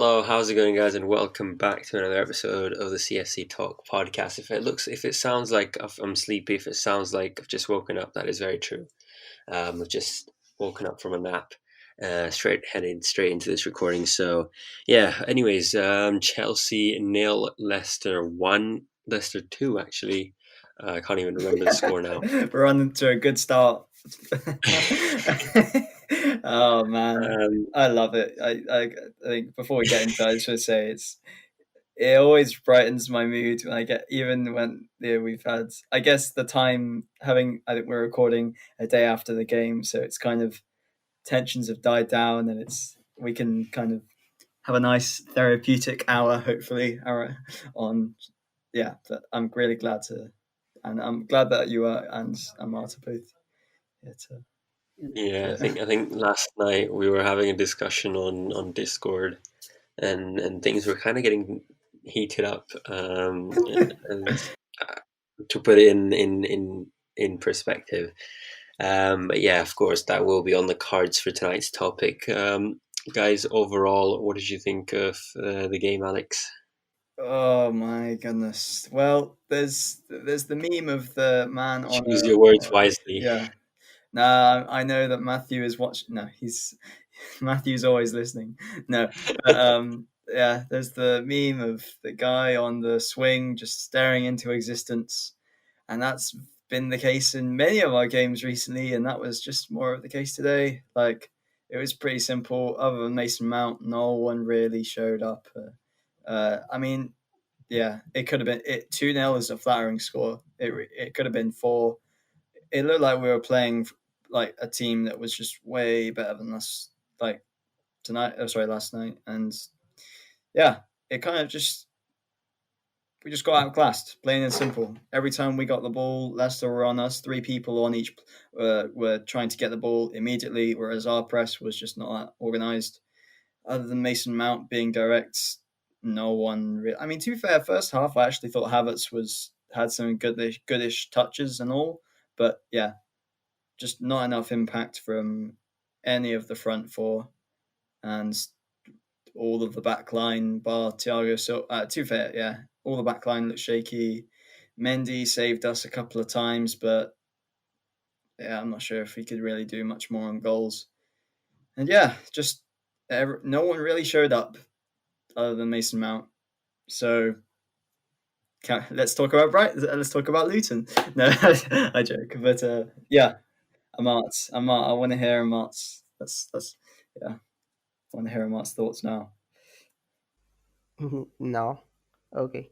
Hello, how's it going, guys, and welcome back to another episode of the CFC Talk podcast. If it sounds like I'm sleepy, if it sounds like I've just woken up, that is very true. I've just woken up from a nap, heading straight into this recording. So, yeah. Anyways, Chelsea nil, Leicester 1, Leicester 2. Actually, I can't even remember the score now. We're on to a good start. Oh man, Um, I love it. I think before we get into it, I just want to say it always brightens my mood when I get, even when we've had, I guess, the time having, I think we're recording a day after the game, so it's kind of tensions have died down and we can kind of have a nice therapeutic hour, hopefully, hour on. Yeah, but I'm really glad to, and I'm glad that you are and Amart are both here to. yeah, I Yeah. think last night we were having a discussion on Discord, and things were kind of getting heated up. And to put it in perspective, but yeah, of course, that will be on the cards for tonight's topic. Guys, overall, what did you think of the game, Alex? Oh my goodness. Well, there's the meme of the man on Choose your words wisely. yeah. Nah, I know that Matthew is watching. No, he's Matthew's always listening. No, but yeah. There's the meme of the guy on the swing just staring into existence, and that's been the case in many of our games recently, and that was just more of the case today. Like, it was pretty simple. Other than Mason Mount, no one really showed up. I mean, yeah, it could have been it. 2-0 is a flattering score. It could have been 4. It looked like we were playing like a team that was just way better than us. Like tonight, oh sorry, last night, and yeah, it kind of just we just got outclassed, plain and simple. Every time we got the ball, Leicester were on us. 3 people on each were trying to get the ball immediately, whereas our press was just not that organised. Other than Mason Mount being direct, no one really. I mean, to be fair, first half I actually thought Havertz had some goodish touches and all, but yeah, just not enough impact from any of the front four, and all of the back line bar Thiago. So to be fair, yeah, all the back line looked shaky. Mendy saved us a couple of times, but yeah, I'm not sure if he could really do much more on goals. And yeah, just no one really showed up other than Mason Mount. So let's talk about Let's talk about Luton. No, I joke, but yeah, Amart. I want to hear Amart's. That's yeah. I want to hear Amart's thoughts now. No. Okay.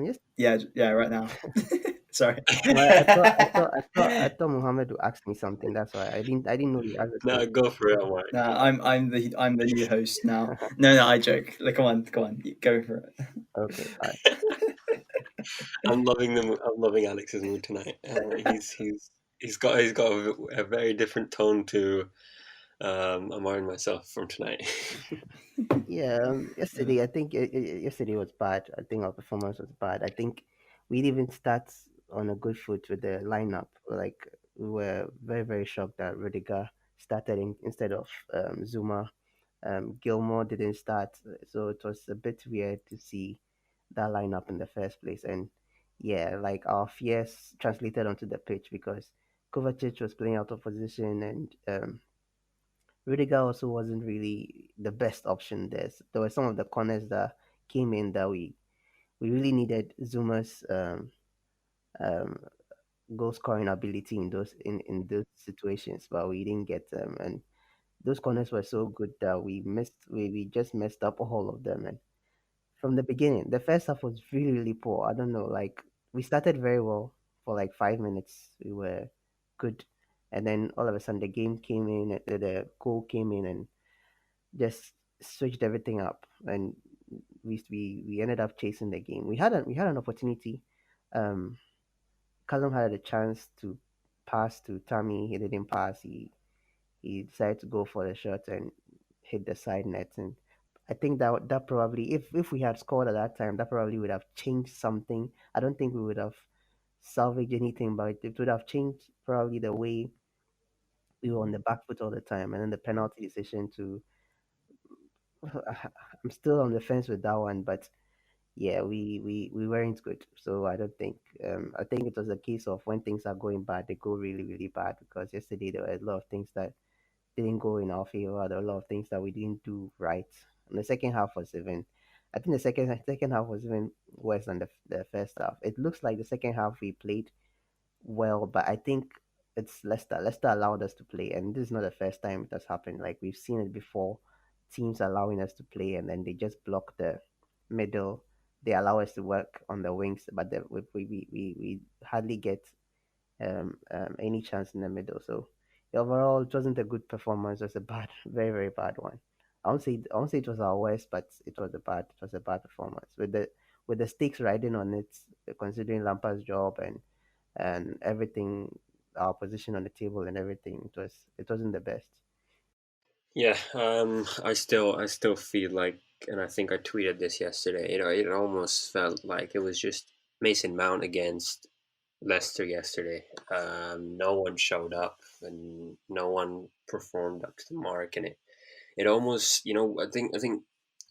Yes. Yeah, yeah, right now. Sorry. Well, I thought Muhammad would ask me something. That's why I didn't know you asked the No, question. go for it, Amart. No, I'm the new host now. No, I joke. Like, come on, go for it. Okay. All right. I'm loving Alex's mood tonight. He's got a very different tone to Amar and myself from tonight. Yeah. Yesterday, I think yesterday was bad. I think our performance was bad. I think we didn't even start on a good foot with the lineup. Like, we were very very shocked that Rudiger started instead of Zuma. Gilmore didn't start, so it was a bit weird to see that lineup in the first place. And yeah, like, our fears translated onto the pitch because Kovacic was playing out of position, and Rudiger also wasn't really the best option. There were some of the corners that came in that we really needed Zuma's um, goal scoring ability in those situations, but we didn't get them. And those corners were so good that we just messed up all of them. And from the beginning, the first half was really really poor. I don't know, like, we started very well for like 5 minutes. We were good, and then all of a sudden the game came in, the goal came in, and just switched everything up. And we ended up chasing the game. We had an opportunity. Um, Callum had a chance to pass to Tammy. He didn't pass. He decided to go for the shot and hit the side net. And I think that probably, if we had scored at that time, that probably would have changed something. I don't think we would have salvaged anything, but it would have changed probably the way we were on the back foot all the time. And then the penalty decision to I'm still on the fence with that one, but yeah, we weren't good. So I don't think. I think it was a case of when things are going bad, they go really really bad. Because yesterday there were a lot of things that didn't go in our favor. There were a lot of things that we didn't do right. And the second half was even. I think the second half was even worse than the first half. It looks like the second half we played well, but I think it's Leicester. Leicester allowed us to play, and this is not the first time it has happened. Like we've seen it before, teams allowing us to play, and then they just block the middle. They allow us to work on the wings, but we hardly get any chance in the middle. So overall, it wasn't a good performance. It was a bad, very very bad one. I won't say it was our worst, but it was a bad performance with the stakes riding on it, considering Lampard's job and everything, our position on the table and everything. It wasn't the best. Yeah, I still feel like, and I think I tweeted this yesterday. It almost felt like it was just Mason Mount against Leicester yesterday. No one showed up, and no one performed up to the mark, and it almost, I think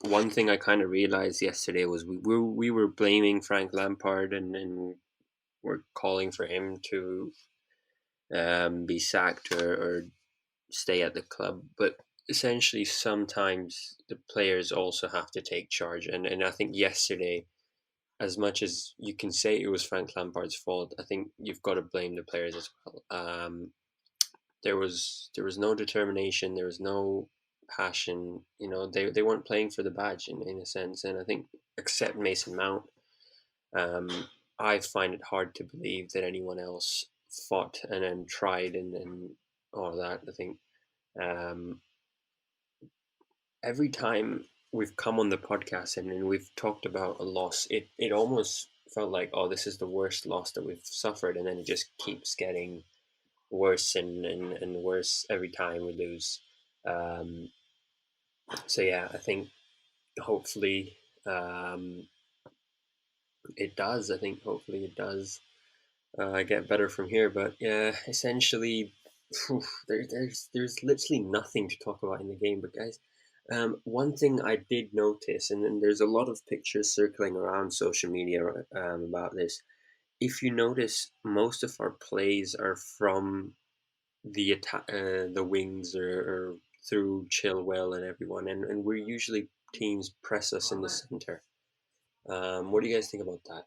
one thing I kind of realized yesterday was we were blaming Frank Lampard, and we're calling for him to be sacked or stay at the club. But essentially, sometimes the players also have to take charge. And I think yesterday, as much as you can say it was Frank Lampard's fault, I think you've got to blame the players as well. There was no determination. There was no passion. They weren't playing for the badge in a sense. And I think, except Mason Mount, um, I find it hard to believe that anyone else fought and tried and all that. I think um, every time we've come on the podcast and we've talked about a loss, it almost felt like, oh, this is the worst loss that we've suffered, and then it just keeps getting worse and worse every time we lose. Um, so yeah, I think hopefully it does. I think hopefully it does get better from here. But yeah, essentially, there's literally nothing to talk about in the game. But guys, one thing I did notice, and then there's a lot of pictures circling around social media about this. If you notice, most of our plays are from the wings or through Chilwell and everyone, and we're usually teams press us in the center. What do you guys think about that?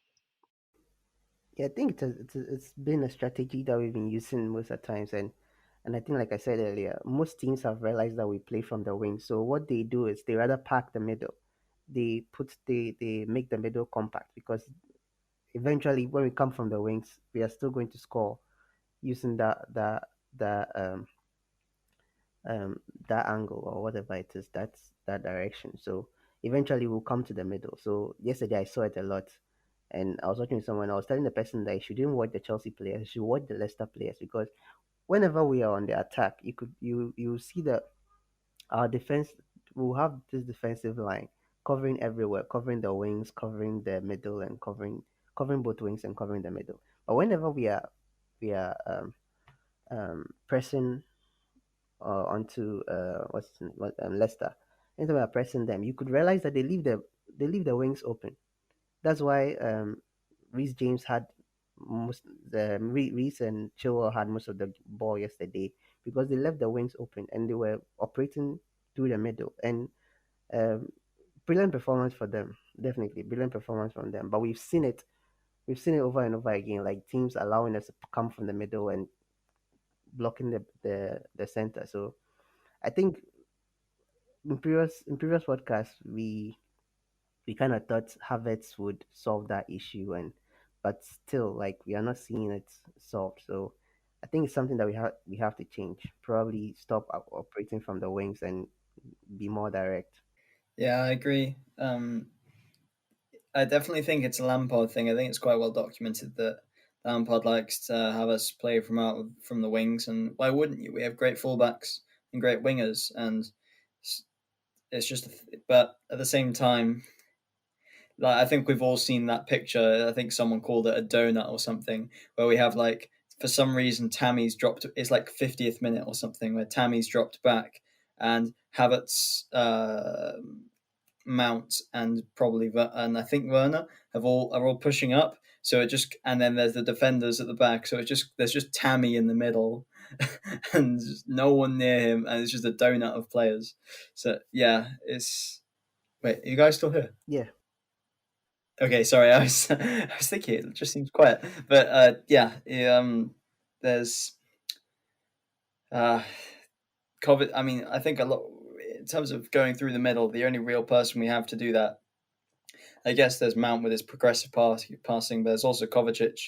Yeah, I think it's been a strategy that we've been using most of the times, and I think, like I said earlier, most teams have realized that we play from the wing. So what they do is they rather pack the middle. They make the middle compact, because eventually when we come from the wings, we are still going to score using that um that angle or whatever it is, that's that direction. So eventually we'll come to the middle. So yesterday I saw it a lot, and I was watching someone. I was telling the person that you shouldn't watch the Chelsea players, you should watch the Leicester players, because whenever we are on the attack, you see that our defense will have this defensive line covering everywhere, covering the wings, covering the middle, and covering both wings and covering the middle. But whenever we are pressing onto Leicester, anytime we are pressing them, you could realize that they leave the wings open. That's why Reece James had most the Reece and Chilwell had most of the ball yesterday, because they left the wings open and they were operating through the middle. And um, brilliant performance for them, definitely brilliant performance from them. But we've seen it over and over again, like teams allowing us to come from the middle and blocking the center. So I think in previous podcasts we kind of thought Havertz would solve that issue, but still, like, we are not seeing it solved. So I think it's something that we have to change. Probably stop operating from the wings and be more direct. Yeah, I agree. I definitely think it's a Lampard thing. I think it's quite well documented that Lampard likes to have us play from the wings, and why wouldn't you? We have great fullbacks and great wingers, and it's just. But at the same time, like, I think we've all seen that picture. I think someone called it a donut or something, where we have, like, for some reason Tammy's dropped. It's like 50th minute or something where Tammy's dropped back, and Havertz, Mount, and probably and I think Werner are all pushing up. So it just, and then there's the defenders at the back. So it just, there's just Tammy in the middle, and no one near him, and it's just a donut of players. So yeah, it's, wait, are you guys still here? Yeah, Okay, sorry, I was I was thinking it just seems quiet, but there's uh, COVID. I mean, I think a lot in terms of going through the middle. The only real person we have to do that, I guess, there's Mount with his progressive passing, but there's also Kovacic,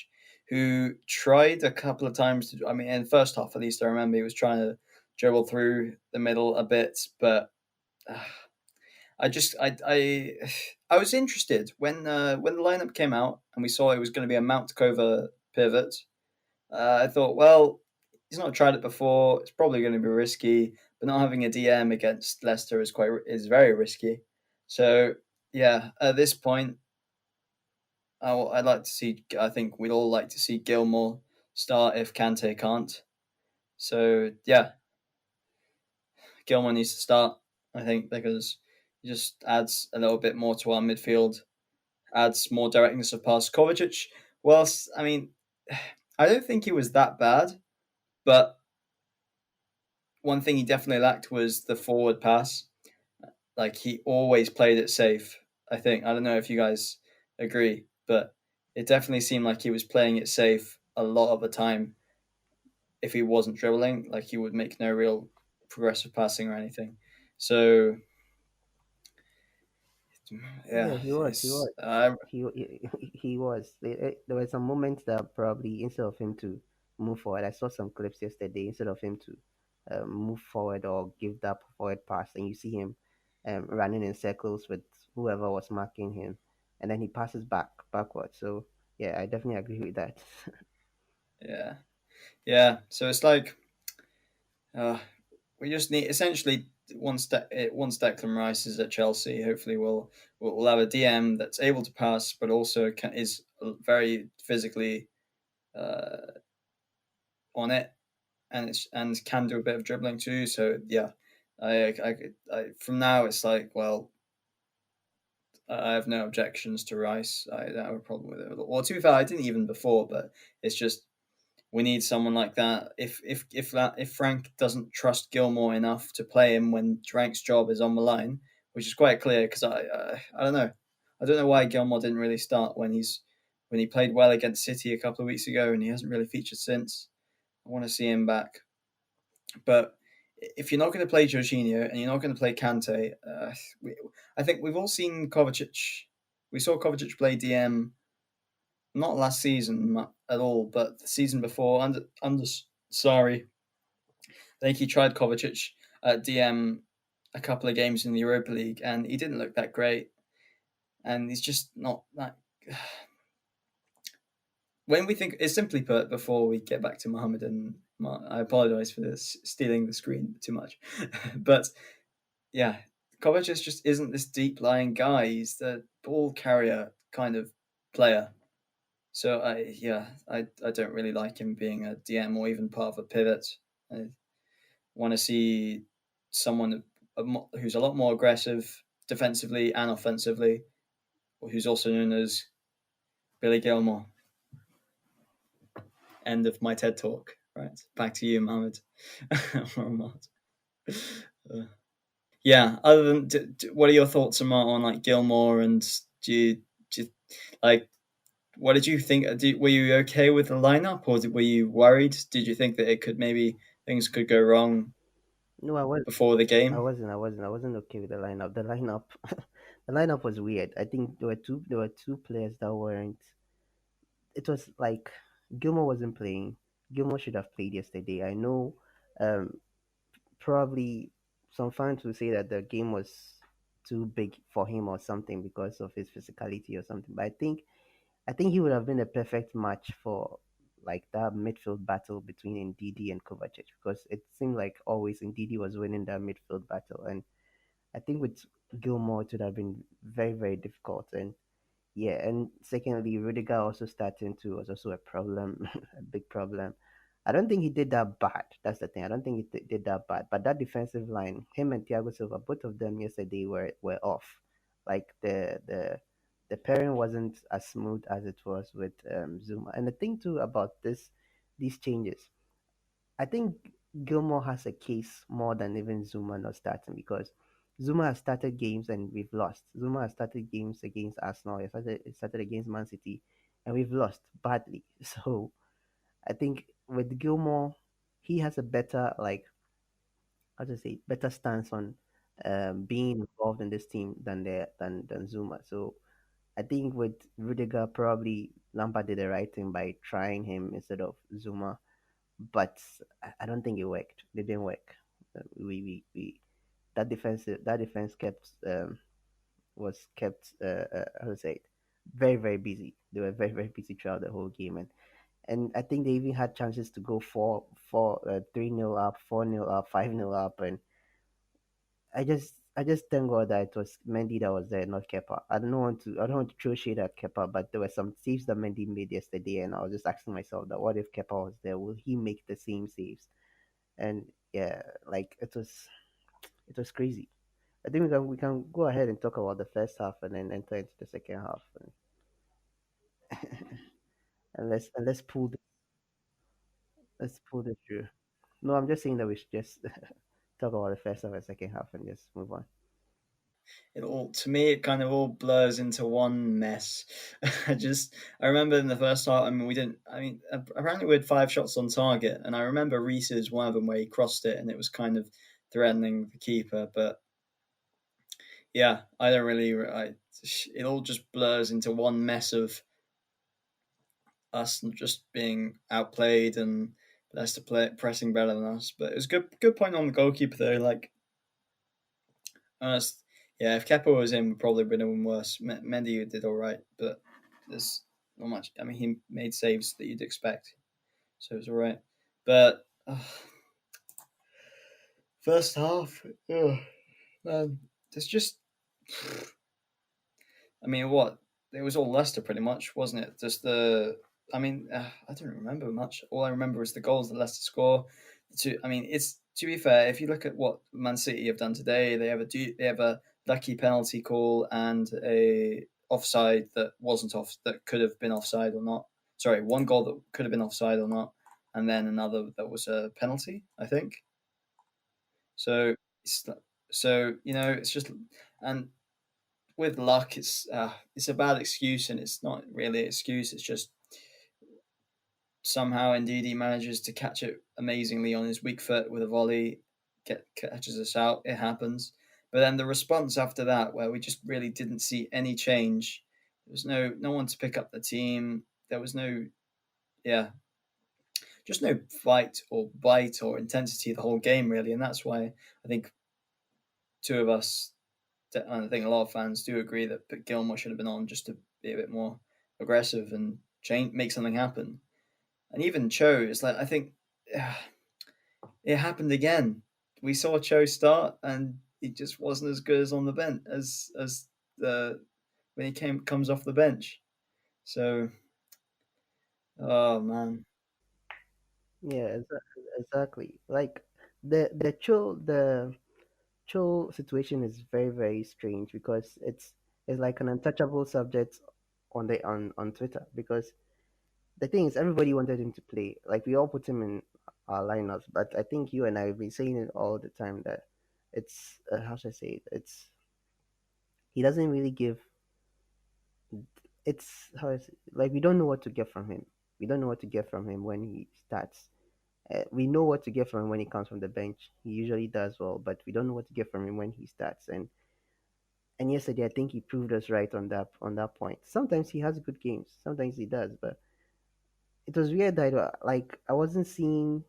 who tried a couple of times. I mean, in the first half at least, I remember he was trying to dribble through the middle a bit, but uh, I was interested when the lineup came out and we saw it was going to be a Mount Cover pivot. I thought, well, he's not tried it before. It's probably going to be risky, but not having a DM against Leicester is very risky. So yeah, at this point, I'd like to see. I think we'd all like to see Gilmore start if Kante can't. So yeah, Gilmore needs to start. I think because he just adds a little bit more to our midfield, adds more directness of pass. Kovacic, whilst I mean, I don't think he was that bad, but one thing he definitely lacked was the forward pass. Like, he always played it safe. I think, I don't know if you guys agree, but it definitely seemed like he was playing it safe a lot of the time. If he wasn't dribbling, like, he would make no real progressive passing or anything. So yeah, yeah, he was, he it's was, he was. There were some moments that probably instead of him to move forward, I saw some clips yesterday. Instead of him to move forward or give that forward pass, and you see him running in circles with whoever was marking him, and then he passes backwards. So yeah, I definitely agree with that. yeah, yeah. So it's like, uh, we just need, essentially, once Declan Rice is at Chelsea, hopefully we'll have a DM that's able to pass, but also is very physically uh, on it, and can do a bit of dribbling too. So yeah, from now it's like, well, I have no objections to Rice. I don't have a problem with it. Well, to be fair, I didn't even before, but it's just, we need someone like that. If Frank doesn't trust Gilmore enough to play him when Frank's job is on the line, which is quite clear, because I don't know, I don't know why Gilmore didn't really start when he played well against City a couple of weeks ago, and he hasn't really featured since. I want to see him back, but if you're not going to play Jorginho and you're not going to play Kante, I think we've all seen Kovacic. We saw Kovacic play DM not last season at all, but the season before under sorry, I think he tried Kovacic at DM a couple of games in the Europa League, and he didn't look that great. And he's just not that. When we think, it's simply put, before we get back to Mohammed and I apologize for this, stealing the screen too much, but yeah, Kovacic just isn't this deep lying guy. He's the ball carrier kind of player. So I don't really like him being a DM or even part of a pivot. I want to see someone who's a lot more aggressive defensively and offensively, who's also known as Billy Gilmore. End of my TED talk. Right, back to you, Mohammed. Yeah. Other than, what are your thoughts on like Gilmore, and do you like, what did you think? Were you okay with the lineup, or were you worried? Did you think that it could, maybe things could go wrong No, I was. before the I game? wasn't. I wasn't. I wasn't okay with the lineup. The lineup, the lineup was weird. I think there were two players that weren't. It was like Gilmore wasn't playing. Gilmore should have played yesterday. I know. Um, Probably some fans will say that the game was too big for him or something because of his physicality or something. But I think he would have been a perfect match for like that midfield battle between Ndidi and Kovacic, because it seemed like always Ndidi was winning that midfield battle, and I think with Gilmore it would have been very very difficult. And yeah, and secondly, Rudiger also starting to was also a problem, a big problem. I don't think he did that bad. That's the thing. I don't think he did that bad. But that defensive line, him and Thiago Silva, both of them yesterday were off. Like the pairing wasn't as smooth as it was with Zuma. And the thing too about these changes, I think Gilmore has a case more than even Zuma not starting, because Zuma has started games and we've lost. Zuma has started games against Arsenal. He started against Man City, and we've lost badly. So I think with Gilmore, he has a better, like, how to say, better stance on being involved in this team than Zuma. So I think with Rudiger, probably Lampard did the right thing by trying him instead of Zuma, but I don't think it worked. It didn't work. We that defense was kept how to say it, very very busy. They were very very busy throughout the whole game, and I think they even had chances to go 3-0 up, 4-0 up, 5-0 up, and I just thank God that it was Mendy that was there, not Kepa. I don't want to throw shade at Kepa, but there were some saves that Mendy made yesterday, and I was just asking myself that, what if Kepa was there? Will he make the same saves? And yeah, like it was crazy. I think we can go ahead and talk about the first half and then enter into the second half, and let's pull this through. No, I'm just saying that we should just talk about the first half and second half and just move on. It all, to me, it kind of all blurs into one mess. I remember in the first half, I mean, we didn't, I mean, apparently we had 5 shots on target, and I remember Reese's one of them where he crossed it and it was kind of threatening the keeper. But yeah, I don't really, it all just blurs into one mess of us just being outplayed and Leicester pressing better than us. But it was good point on the goalkeeper though. Like, Ernest, yeah, if Kepa was in, we probably would have been worse. Mendy did all right, but there's not much. I mean, he made saves that you'd expect, so it was all right. But first half, there's just, I mean, what, it was all Leicester pretty much, wasn't it? Just I mean, I don't remember much. All I remember is the goals that Leicester score. I mean, it's, to be fair, if you look at what Man City have done today, they have a lucky penalty call and a offside that wasn't off, that could have been offside or not. Sorry, one goal that could have been offside or not, and then another that was a penalty, I think. So, it's, it's just, and with luck, it's a bad excuse, and it's not really an excuse. It's just somehow indeed he manages to catch it amazingly on his weak foot with a volley, catches us out. It happens, but then the response after that, where we just really didn't see any change. There was no one to pick up the team. There was no, yeah, just no fight or bite or intensity the whole game really, and that's why I think two of us, and I think a lot of fans do agree that Gilmore should have been on just to be a bit more aggressive and change, make something happen. And even Cho is like, I think it happened again. We saw Cho start, and he just wasn't as good as on the bench as the when he comes off the bench. So, oh man, Yeah, exactly. Like the Cho situation is very very strange, because it's like an untouchable subject on Twitter, because the thing is, everybody wanted him to play. Like, we all put him in our lineups, but I think you and I have been saying it all the time that it's how should I say it? He doesn't really give. It's how is like, we don't know what to get from him. We don't know what to get from him when he starts. We know what to get from him when he comes from the bench. He usually does well, but we don't know what to get from him when he starts. And yesterday, I think he proved us right on that point. Sometimes he has good games, sometimes he does, but it was weird that like I wasn't seeing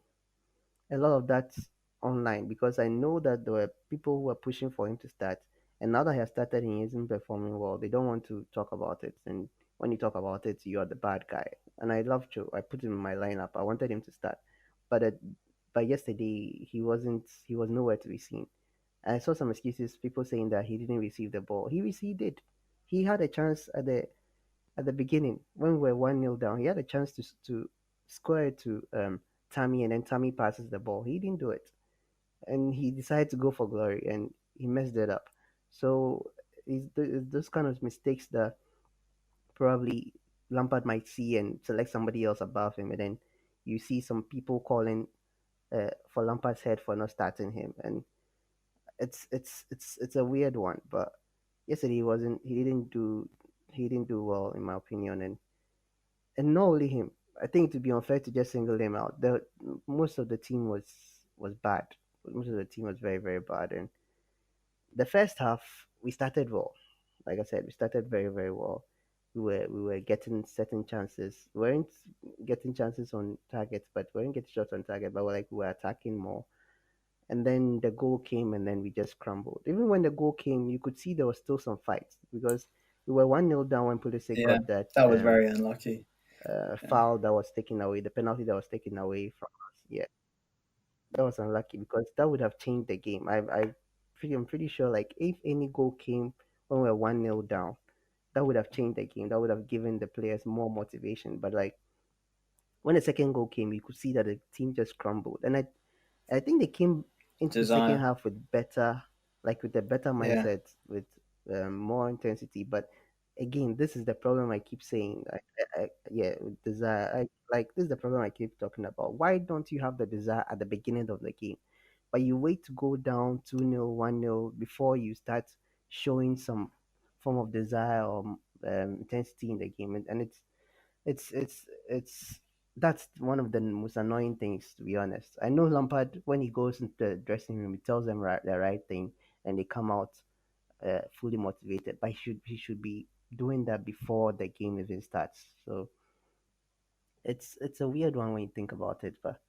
a lot of that online, because I know that there were people who were pushing for him to start, and now that he has started and he isn't performing well, they don't want to talk about it. And when you talk about it, you are the bad guy. And I love Joe. I put him in my lineup. I wanted him to start, but by yesterday he wasn't. He was nowhere to be seen. And I saw some excuses, people saying that he didn't receive the ball. He received it. He had a chance at the beginning when we were 1-0 down. He had a chance to score it to Tammy, and then Tammy passes the ball. He didn't do it, and he decided to go for glory, and he messed it up. So it's those kind of mistakes that probably Lampard might see and select somebody else above him, and then you see some people calling for Lampard's head for not starting him, and it's a weird one. But yesterday he didn't do well in my opinion, and not only him. I think to be unfair to just single him out, the most of the team was bad. Most of the team was very very bad, and the first half we started well. Like I said, we started very very well. We were getting certain chances. We weren't getting chances on targets, but we weren't getting shots on target. But we were attacking more. And then the goal came, and then we just crumbled. Even when the goal came, you could see there was still some fights because we were 1-0 down when Pulisic Yeah, got that that was very unlucky. Yeah. foul that was taken away, the penalty that was taken away from us. Yeah, that was unlucky because that would have changed the game. I'm pretty sure like if any goal came when we were 1-0 down, that would have changed the game. That would have given the players more motivation. But like when the second goal came, you could see that the team just crumbled. And I think they came into the second Desire. half with better, like with a better Yeah. mindset, with more intensity. But again, this is the problem I keep saying. Yeah, with desire. Like this is the problem I keep talking about. Why don't you have the desire at the beginning of the game? But you wait to go down 2-0, 1-0 before you start showing some form of desire or intensity in the game, and it's that's one of the most annoying things, to be honest. I know Lampard, when he goes into the dressing room, he tells them the right thing, and they come out fully motivated. But he should be doing that before the game even starts. So it's a weird one when you think about it. But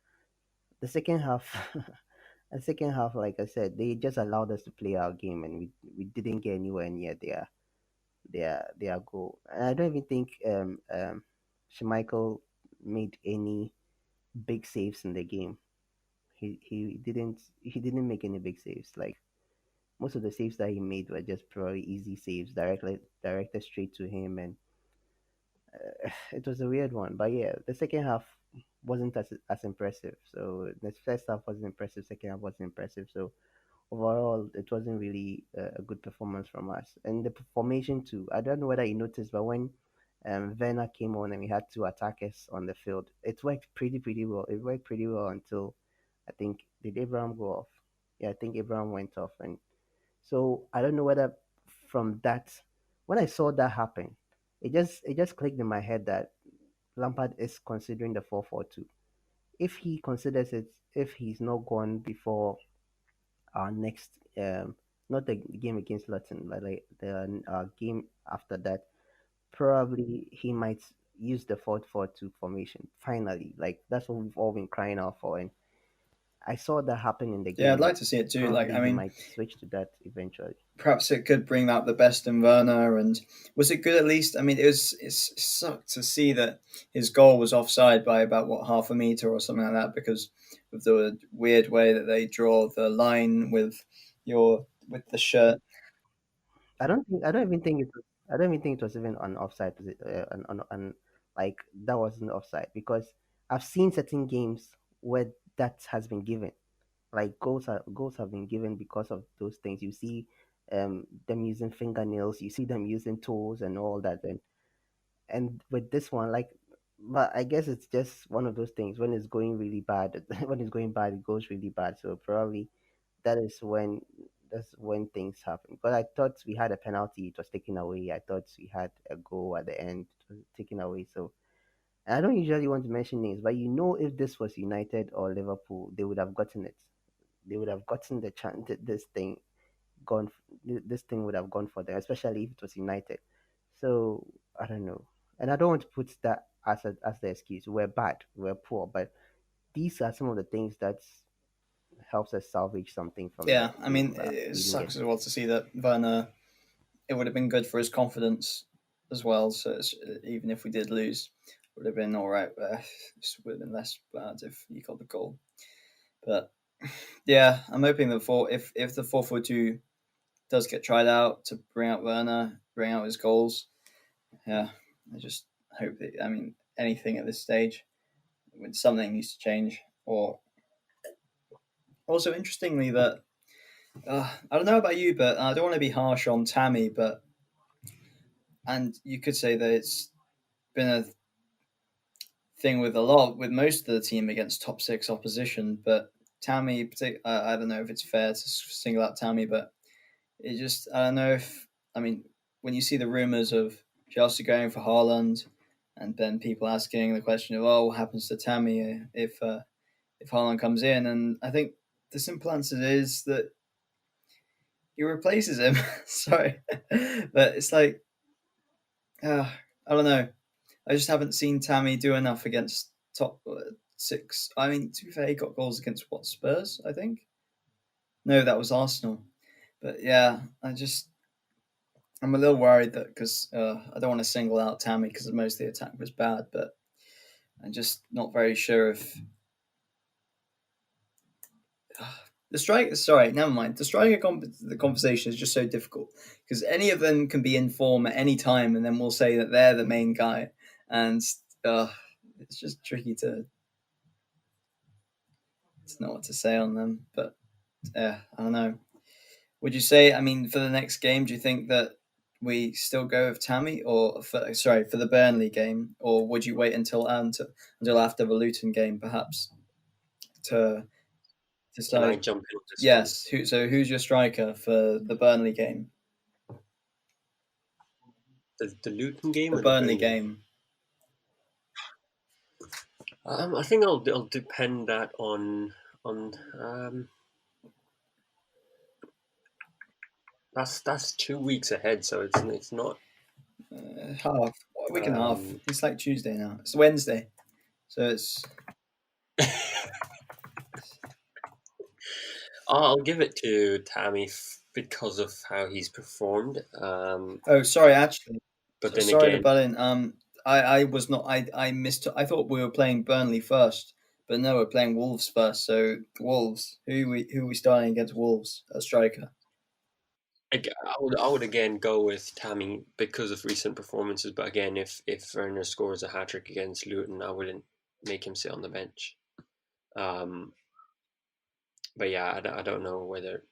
the second half, the second half, like I said, they just allowed us to play our game, and we didn't get anywhere near their goal. And I don't even think Schmeichel made any big saves in the game. He didn't make any big saves. Like most of the saves that he made were just probably easy saves, directed straight to him, and it was a weird one. But yeah, the second half wasn't as impressive. So the first half wasn't impressive, second half wasn't impressive. So overall, it wasn't really a good performance from us. And the formation too. I don't know whether you noticed, but when Werner came on and we had two attackers on the field, it worked pretty well. It worked pretty well until I think did Abraham go off? Yeah, I think Abraham went off, and so I don't know whether from that when I saw that happen, it just clicked in my head that Lampard is considering the 4-4-2. If he considers it, if he's not gone before our next not the game against Luton, but like the game after that, probably he might use the 4-4-2 formation. Finally, like that's what we've all been crying out for, and I saw that happen in the Yeah, I'd game. like to see it too. Like, Probably I he mean, might switch to that eventually. perhaps it could bring out the best in Werner. And was it good at least? I mean, it sucked to see that his goal was offside by about what, half a meter or something like that, because of the weird way that they draw the line with the shirt. I don't even think it was. I don't even think it was even on offside. Like that wasn't offside because I've seen certain games where that has been given. Like goals have been given because of those things. You see, them using fingernails. You see them using toes and all that. And with this one, like, but I guess it's just one of those things. When it's going really bad, when it's going bad, it goes really bad. So probably that is when that's when things happen. But I thought we had a penalty, it was taken away. I thought we had a goal at the end, it was taken away. So and I don't usually want to mention names, but if this was United or Liverpool, they would have gotten it. They would have gotten the chance. This thing would have gone for them, especially if it was United. So I don't know, and I don't want to put that as the excuse. We're bad, we're poor, but these are some of the things that helps us salvage something from the Yeah, I game mean, that it we didn't get. sucks as well to see that Werner. It would have been good for his confidence as well. So even if we did lose, it would have been all right. It would have been less bad if he got the goal. But yeah, I'm hoping that if the 4-4-2 does get tried out to bring out Werner, bring out his goals. Yeah, I just hope that. I mean, anything at this stage, when something needs to change. Or also interestingly that I don't know about you, but I don't want to be harsh on Tammy, but and you could say that it's been a thing with most of the team against top six opposition, but Tammy, I don't know if it's fair to single out Tammy, but it just I don't know if I mean when you see the rumors of Chelsea going for Haaland, and then people asking the question of what happens to Tammy if Haaland comes in, and I think the simple answer is that he replaces him. Sorry, but it's like I don't know. I just haven't seen Tammy do enough against top six. I mean, to be fair, he got goals against what Spurs, I think. No, that was Arsenal. But yeah, I'm a little worried that because I don't want to single out Tammy because most of the attack was bad, but I'm just not very sure if the strike. Sorry, never mind. The conversation is just so difficult because any of them can be in form at any time, and then we'll say that they're the main guy, and uh, it's just tricky to know what to say on them. But yeah, I don't know. Would you say? I mean, for the next game, do you think that we still go with Tammy, or for the Burnley game, or would you wait until after the Luton game, perhaps to Can I decide? jump in on this one? Yes. Who's your striker for the Burnley game? The Luton game The or the Burnley Burnley game? game. I think I'll depend that on that's 2 weeks ahead, so it's not. Half a week and a half. Um, It's like Tuesday now. It's Wednesday, so it's. I'll give it to Tammy because of how he's performed. Oh, sorry. Actually, But then sorry to again, butt in. I was not. I missed. I thought we were playing Burnley first, but no, we're playing Wolves first. So Wolves. Who are we starting against Wolves? A striker. I would again go with Tammy because of recent performances. But again, if Werner scores a hat trick against Luton, I wouldn't make him sit on the bench. Um, but yeah, I don't know whether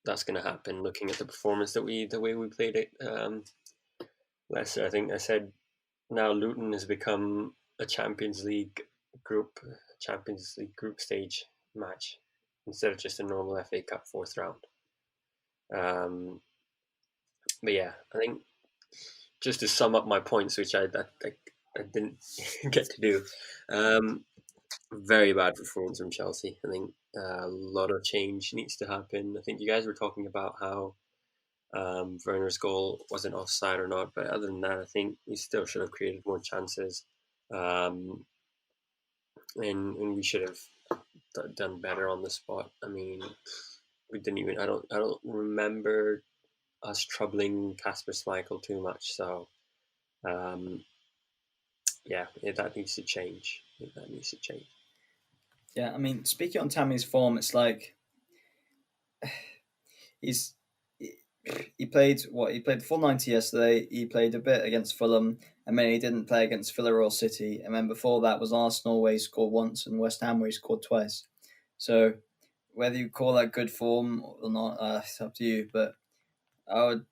that's going to happen. Looking at the performance the way we played it, Leicester. I think I said now Luton has become a group Champions League group stage match instead of just a normal FA Cup fourth round. Um, but yeah, I think just to sum up my points, which I didn't get to do. Um, Very bad performance from Chelsea. I think a lot of change needs to happen. I think you guys were talking about how Werner's goal wasn't offside or not, but other than that, I think we still should have created more chances, um, and we should have done better on the spot. I mean, we didn't even. I don't remember us troubling Casper Schmeichel too much. So um, yeah, that needs to change. That needs to change. Yeah, I mean, speaking on Tammy's form, it's like he's he played what he played the full 90 yesterday. He played a bit against Fulham, and then he didn't play against Villa or City. And then before that was Arsenal, where he scored once, and West Ham, where he scored twice. So whether you call that good form or not, it's up to you. But I would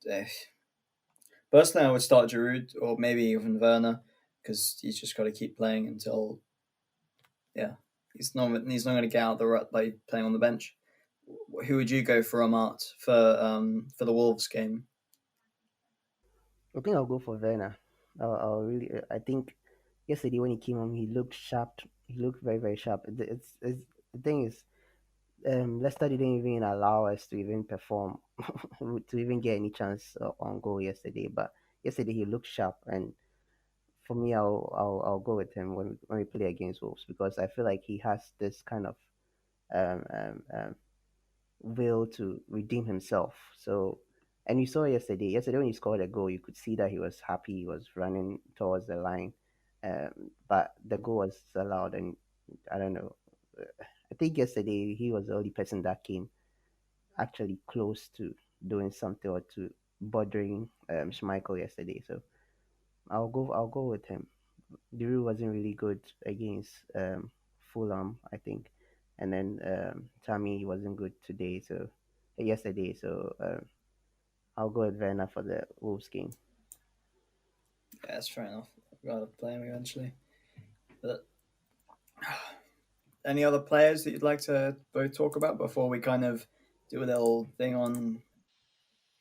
personally, I would start Giroud or maybe even Werner because he's just got to keep playing until yeah, he's not going to get out of the rut by playing on the bench. Who would you go for Amart for the Wolves game? I think I'll go for Werner. I think yesterday when he came on, he looked sharp. He looked very, very sharp. It's the thing is, Leicester didn't even allow us to even perform, to even get any chance on goal yesterday. But yesterday he looked sharp, and for me, I'll go with him when we play against Wolves because I feel like he has this kind of um, um, um, will to redeem himself. So, and you saw yesterday. Yesterday when he scored a goal, you could see that he was happy. He was running towards the line, but the goal was allowed, and I don't know. I think yesterday he was the only person that came actually close to doing something or to bothering Schmeichel yesterday. So I'll go with him. Giroud wasn't really good against Fulham, I think. and then Tammy wasn't good today, so yesterday. So I'll go with Werner for the Wolves game. Yeah, that's fair enough. I've got to play him eventually. But any other players that you'd like to both talk about before we kind of do a little thing on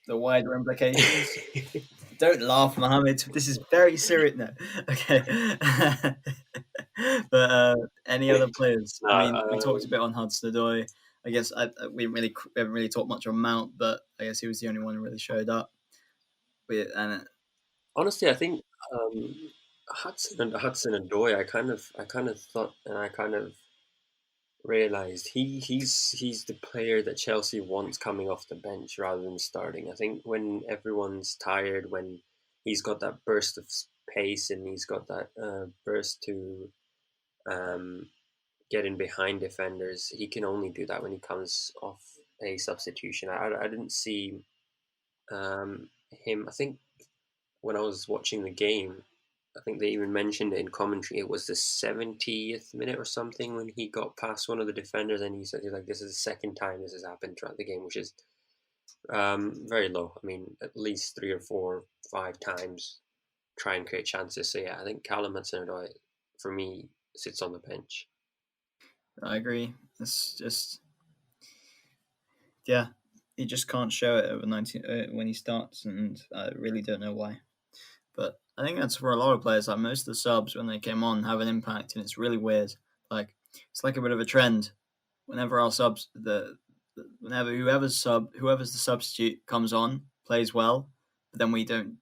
the wider implications? Don't laugh, Mohammed. This is very serious. No, okay. But any other players? I No, mean, we talked a bit on hudson-odoi. I guess we haven't really talked much on Mount, but I guess he was the only one who really showed up. And honestly, I think Hudson-odoi. I kind of thought, and I kind of realized he's the player that Chelsea wants coming off the bench rather than starting. I think when everyone's tired, when he's got that burst of pace and he's got that burst to um, get in behind defenders, he can only do that when he comes off a substitution. I didn't see him. I think when I was watching the game, I think they even mentioned it in commentary. It was the 70th minute or something when he got past one of the defenders, and he said, he's like, this is the second time this has happened throughout the game, which is very low. I mean, at least 3 or 4, 5 times try and create chances. So yeah, I think Callum Hudson-Odoi, for me, sits on the bench. I agree. It's just yeah, he just can't show it over 19 when he starts, and I really don't know why. But I think that's for a lot of players. Like most of the subs when they came on have an impact, and it's really weird. Like it's like a bit of a trend. Whenever our subs, whenever whoever's the substitute comes on plays well, but then we don't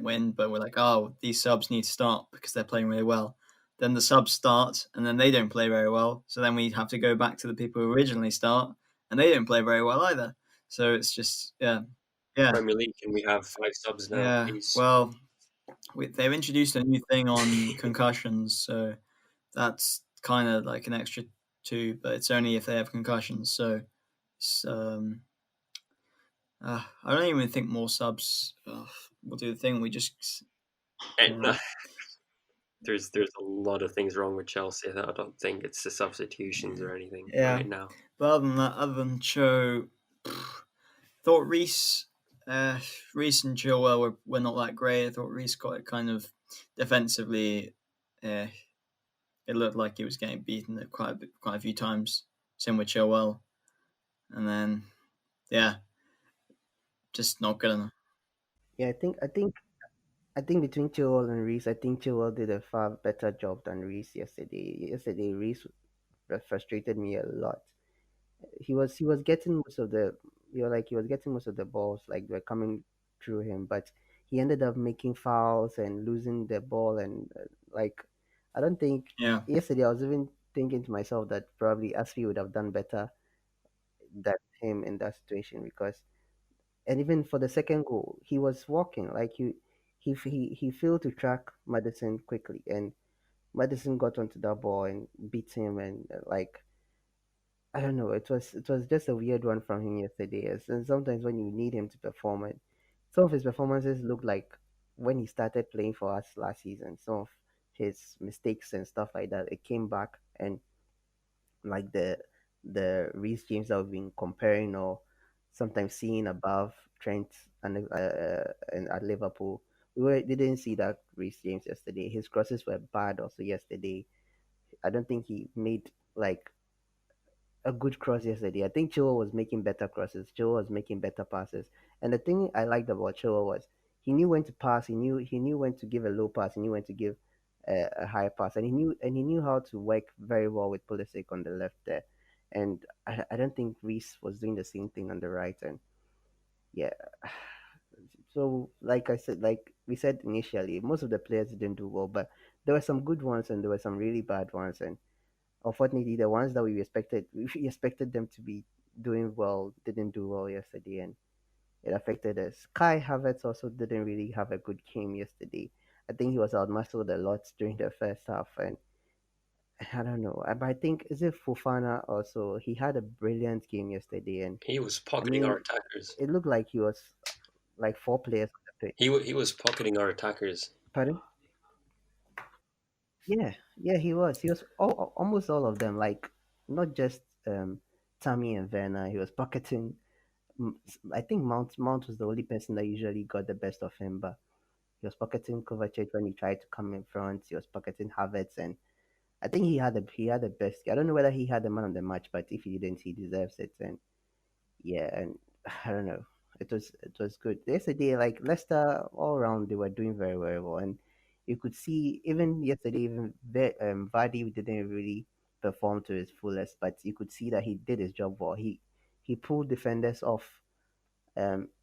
win. But we're like, oh, these subs need to start because they're playing really well. Then the subs start, and then they don't play very well. So then we have to go back to the people who originally start, and they don't play very well either. So it's just yeah, Premier League, and we have 5 subs now, yeah. please. Well, they've introduced a new thing on concussions, so that's kind of like an extra two, but it's only if they have concussions. So it's, I don't even think more subs will do the thing. We just And, uh, there's a lot of things wrong with Chelsea. I don't think it's the substitutions or anything yeah. right now. But other than that, other than Cho, thought Reese and Chilwell were not that great. I thought Reese got it kind of defensively. Uh, it looked like he was getting beaten quite a few times. Same with Chilwell, and then yeah, just not good enough. Yeah, I think between Chilwell and Reese, I think Chilwell did a far better job than Reese yesterday. Yesterday, Reese frustrated me a lot. He was getting most of the he was getting most of the balls like they were coming through him, but he ended up making fouls and losing the ball and like I don't think Yeah, yesterday I was even thinking to myself that probably Aspi would have done better than him in that situation because and even for the second goal he was walking like he failed to track Madison quickly and Madison got onto that ball and beat him and I don't know. It was just a weird one from him yesterday. And sometimes when you need him to perform, and some of his performances look like when he started playing for us last season. Some of his mistakes and stuff like that, it came back, and like the Reece James that we've been comparing or sometimes seeing above Trent and at Liverpool, didn't see that Reece James yesterday. His crosses were bad also yesterday. I don't think he made like a good cross yesterday. I think Chilwell was making better crosses. Chilwell was making better passes. And the thing I liked about Chilwell was he knew when to pass. He knew when to give a low pass. He knew when to give a high pass, and he knew how to work very well with Pulisic on the left there. And I don't think Reese was doing the same thing on the right. And yeah, so like I said, like we said initially, most of the players didn't do well, but there were some good ones and there were some really bad ones. And unfortunately, the ones that we expected them to be doing well didn't do well yesterday, and it affected us. Kai Havertz also didn't really have a good game yesterday. I think he was outmuscled a lot during the first half, and I don't know. But I think is it Fofana also? He had a brilliant game yesterday, and He was I pocketing our mean, attackers. it looked like he was like four players on the pitch. He was pocketing our attackers. Pardon? Yeah, yeah, he was. He was almost all of them. Like not just Tammy and Werner. He was pocketing. I think Mount was the only person that usually got the best of him, but he was pocketing Kovacic when he tried to come in front. He was pocketing Havertz, and I think he had the best. I don't know whether he had the man of the match, but if he didn't, he deserves it. And yeah, and I don't know. It was good yesterday. Like Leicester, all around they were doing very very well, and you could see even yesterday, even Vardy didn't really perform to his fullest, but you could see that he did his job well. He pulled defenders off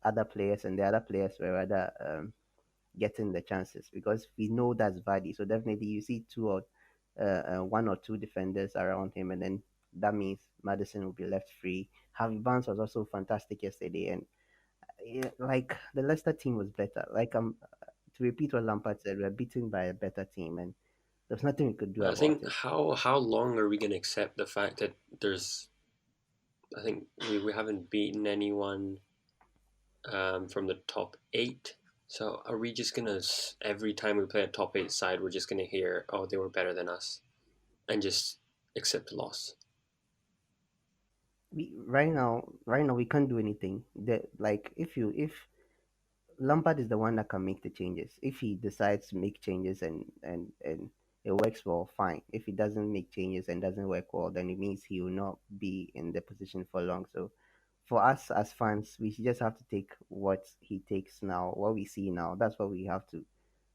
other players, and the other players were rather getting the chances because we know that's Vardy. So definitely you see one or two defenders around him, and then that means Madison will be left free. Harvey Barnes was also fantastic yesterday, and like the Leicester team was better. Like to repeat what Lampard said, we're beaten by a better team, and there's nothing we could do I about think it. how long are we going to accept the fact that there's I think we haven't beaten anyone from the top eight. So are we just gonna every time we play a top eight side, we're just gonna hear, oh, they were better than us, and just accept the loss? Right now we can't do anything. Like if Lampard is the one that can make the changes. If he decides to make changes and it works well, fine. If he doesn't make changes and doesn't work well, then it means he will not be in the position for long. So for us as fans, we just have to take what he takes now, what we see now. That's what we have to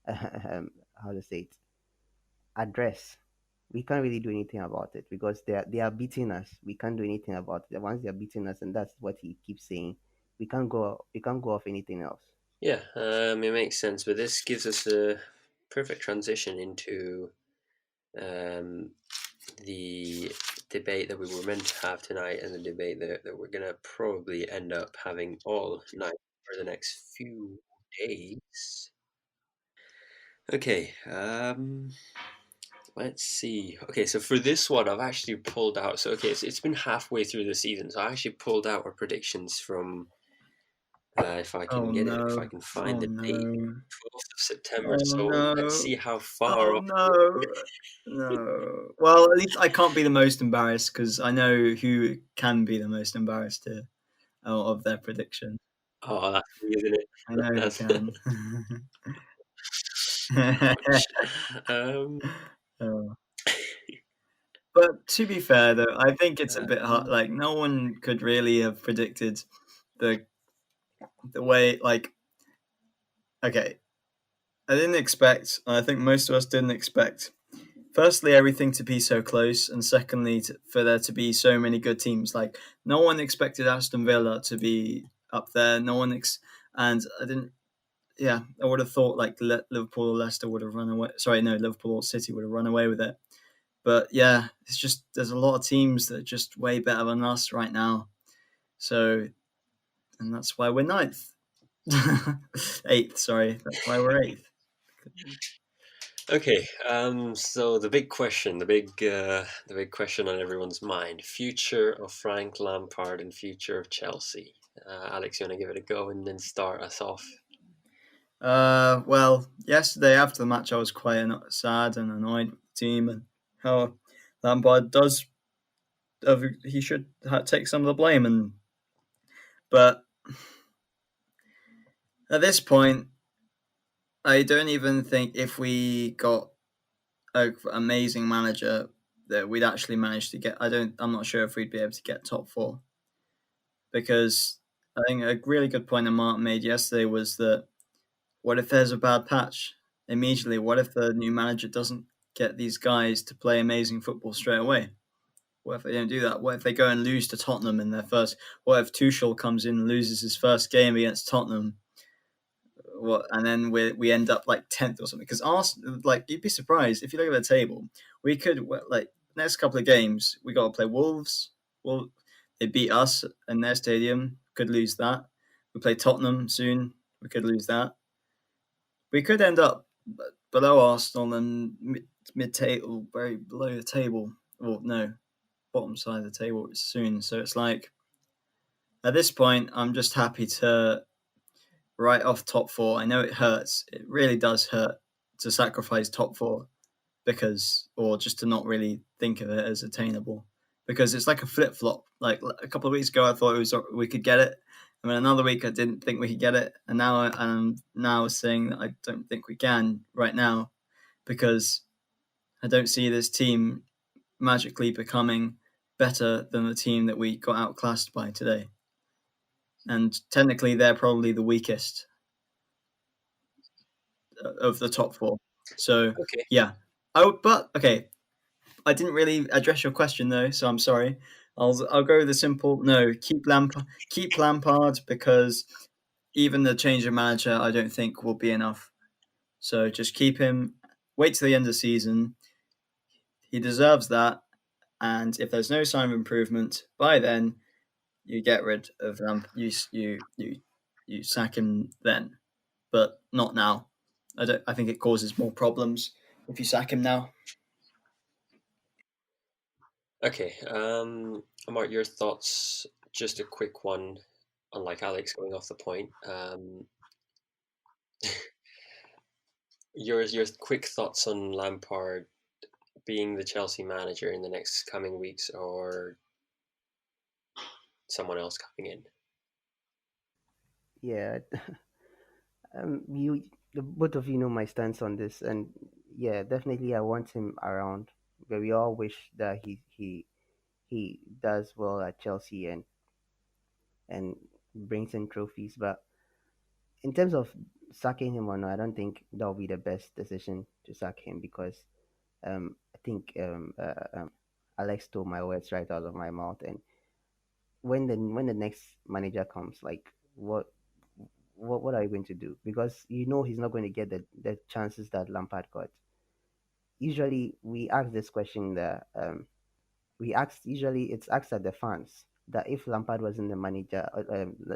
how to say it, address. We can't really do anything about it because they are beating us. We can't do anything about it. Once they're beating us, and that's what he keeps saying. We can't go off anything else. Yeah, it makes sense. But this gives us a perfect transition into um, the debate that we were meant to have tonight, and the debate that we're gonna probably end up having all night for the next few days. Okay, let's see. Okay, so for this one, I've actually pulled out. So okay, it's been halfway through the season, so I actually pulled out our predictions from. If I can Oh get it, if I no! can find Oh the date, no! 12th of September. Oh So let's no! see how far Oh off. no! No. Well, at least I can't be the most embarrassed because I know who can be the most embarrassed here of their prediction. Oh, that's me, isn't it? I know who That's can. ouch. Um, Oh. But to be fair, though, I think it's a bit hard. um, Like no one could really have predicted the the way. Like, okay, I didn't expect. I think most of us didn't expect. Firstly, everything to be so close, and secondly, for there to be so many good teams. Like no one expected Aston Villa to be up there. No one and I didn't. Yeah, I would have thought like Liverpool or Leicester would have run away. Sorry, no, Liverpool or City would have run away with it. But yeah, it's just there's a lot of teams that are just way better than us right now. So, and that's why we're ninth, eighth. Sorry, that's why we're eighth. okay. So the big question on everyone's mind: future of Frank Lampard and future of Chelsea. Alex, you want to give it a go and then start us off? Well, yesterday after the match, I was quite sad and annoyed with the team and how Lampard does. He should take some of the blame, and but at this point, I don't even think if we got an amazing manager that we'd actually manage to get. I'm not sure if we'd be able to get top four because I think a really good point Amart made yesterday was that what if there's a bad patch immediately? What if the new manager doesn't get these guys to play amazing football straight away? What if they don't do that? What if they go and lose to Tottenham in their first? What if Tuchel comes in and loses his first game against Tottenham? What and then we end up like 10th or something? Because Arsenal, like you'd be surprised if you look at the table, we could like next couple of games we got to play Wolves. Well, they beat us in their stadium. Could lose that. We play Tottenham soon. We could lose that. We could end up below Arsenal and mid table, very below the table. Or no, bottom side of the table soon. So it's like at this point, I'm just happy to write off top four. I know it hurts. It really does hurt to sacrifice top four or just to not really think of it as attainable because it's like a flip flop. Like a couple of weeks ago, I thought we could get it, and then another week I didn't think we could get it, and now I'm now saying that I don't think we can right now because I don't see this team magically becoming better than the team that we got outclassed by today. And technically, they're probably the weakest of the top four. So Okay. yeah. Oh, but okay. I didn't really address your question though, so I'm sorry. I'll go with the simple no. Keep Lampard because even the change of manager I don't think will be enough. So just keep him. Wait till the end of the season. He deserves that. And if there's no sign of improvement by then, you get rid of you sack him then, but not now. I think it causes more problems if you sack him now. Okay. Amart, your thoughts? Just a quick one, unlike Alex going off the point. Your quick thoughts on Lampard being the Chelsea manager in the next coming weeks, or someone else coming in? Yeah, you the both of you know my stance on this, and yeah, definitely I want him around. But we all wish that he does well at Chelsea and brings in trophies. But in terms of sacking him or not, I don't think that'll be the best decision to sack him because I think Alex stole my words right out of my mouth. And when the next manager comes, like what are you going to do? Because you know he's not going to get the chances that Lampard got. Usually we ask this question that we asked usually it's asked at the fans that if Lampard wasn't the manager,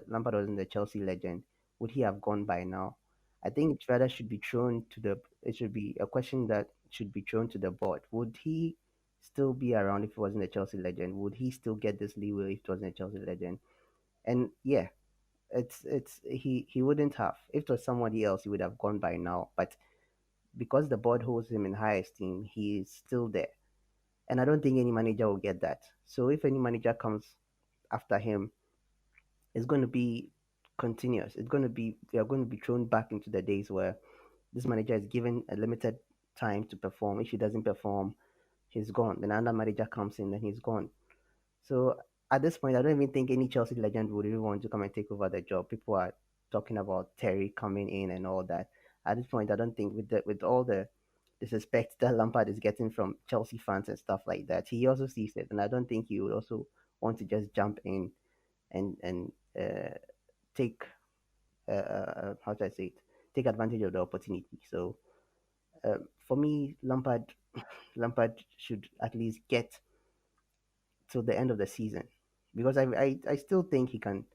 Lampard wasn't the Chelsea legend, would he have gone by now? I think it rather should be thrown to the. It should be a question that should be thrown to the board. Would he still be around if he wasn't a Chelsea legend? Would he still get this leeway if it wasn't a Chelsea legend? And yeah, it's he wouldn't have. If it was somebody else, he would have gone by now. But because the board holds him in high esteem, he is still there. And I don't think any manager will get that. So if any manager comes after him, it's going to be continuous. It's going to be we are going to be thrown back into the days where this manager is given a limited time to perform. If he doesn't perform, he's gone. Then another manager comes in and he's gone. So at this point, I don't even think any Chelsea legend would even want to come and take over the job. People are talking about Terry coming in and all that. At this point, I don't think with all the disrespect that Lampard is getting from Chelsea fans and stuff like that, he also sees it, and I don't think he would also want to just jump in and take how do I say it? Take advantage of the opportunity. So for me, Lampard should at least get till the end of the season because I still think he can.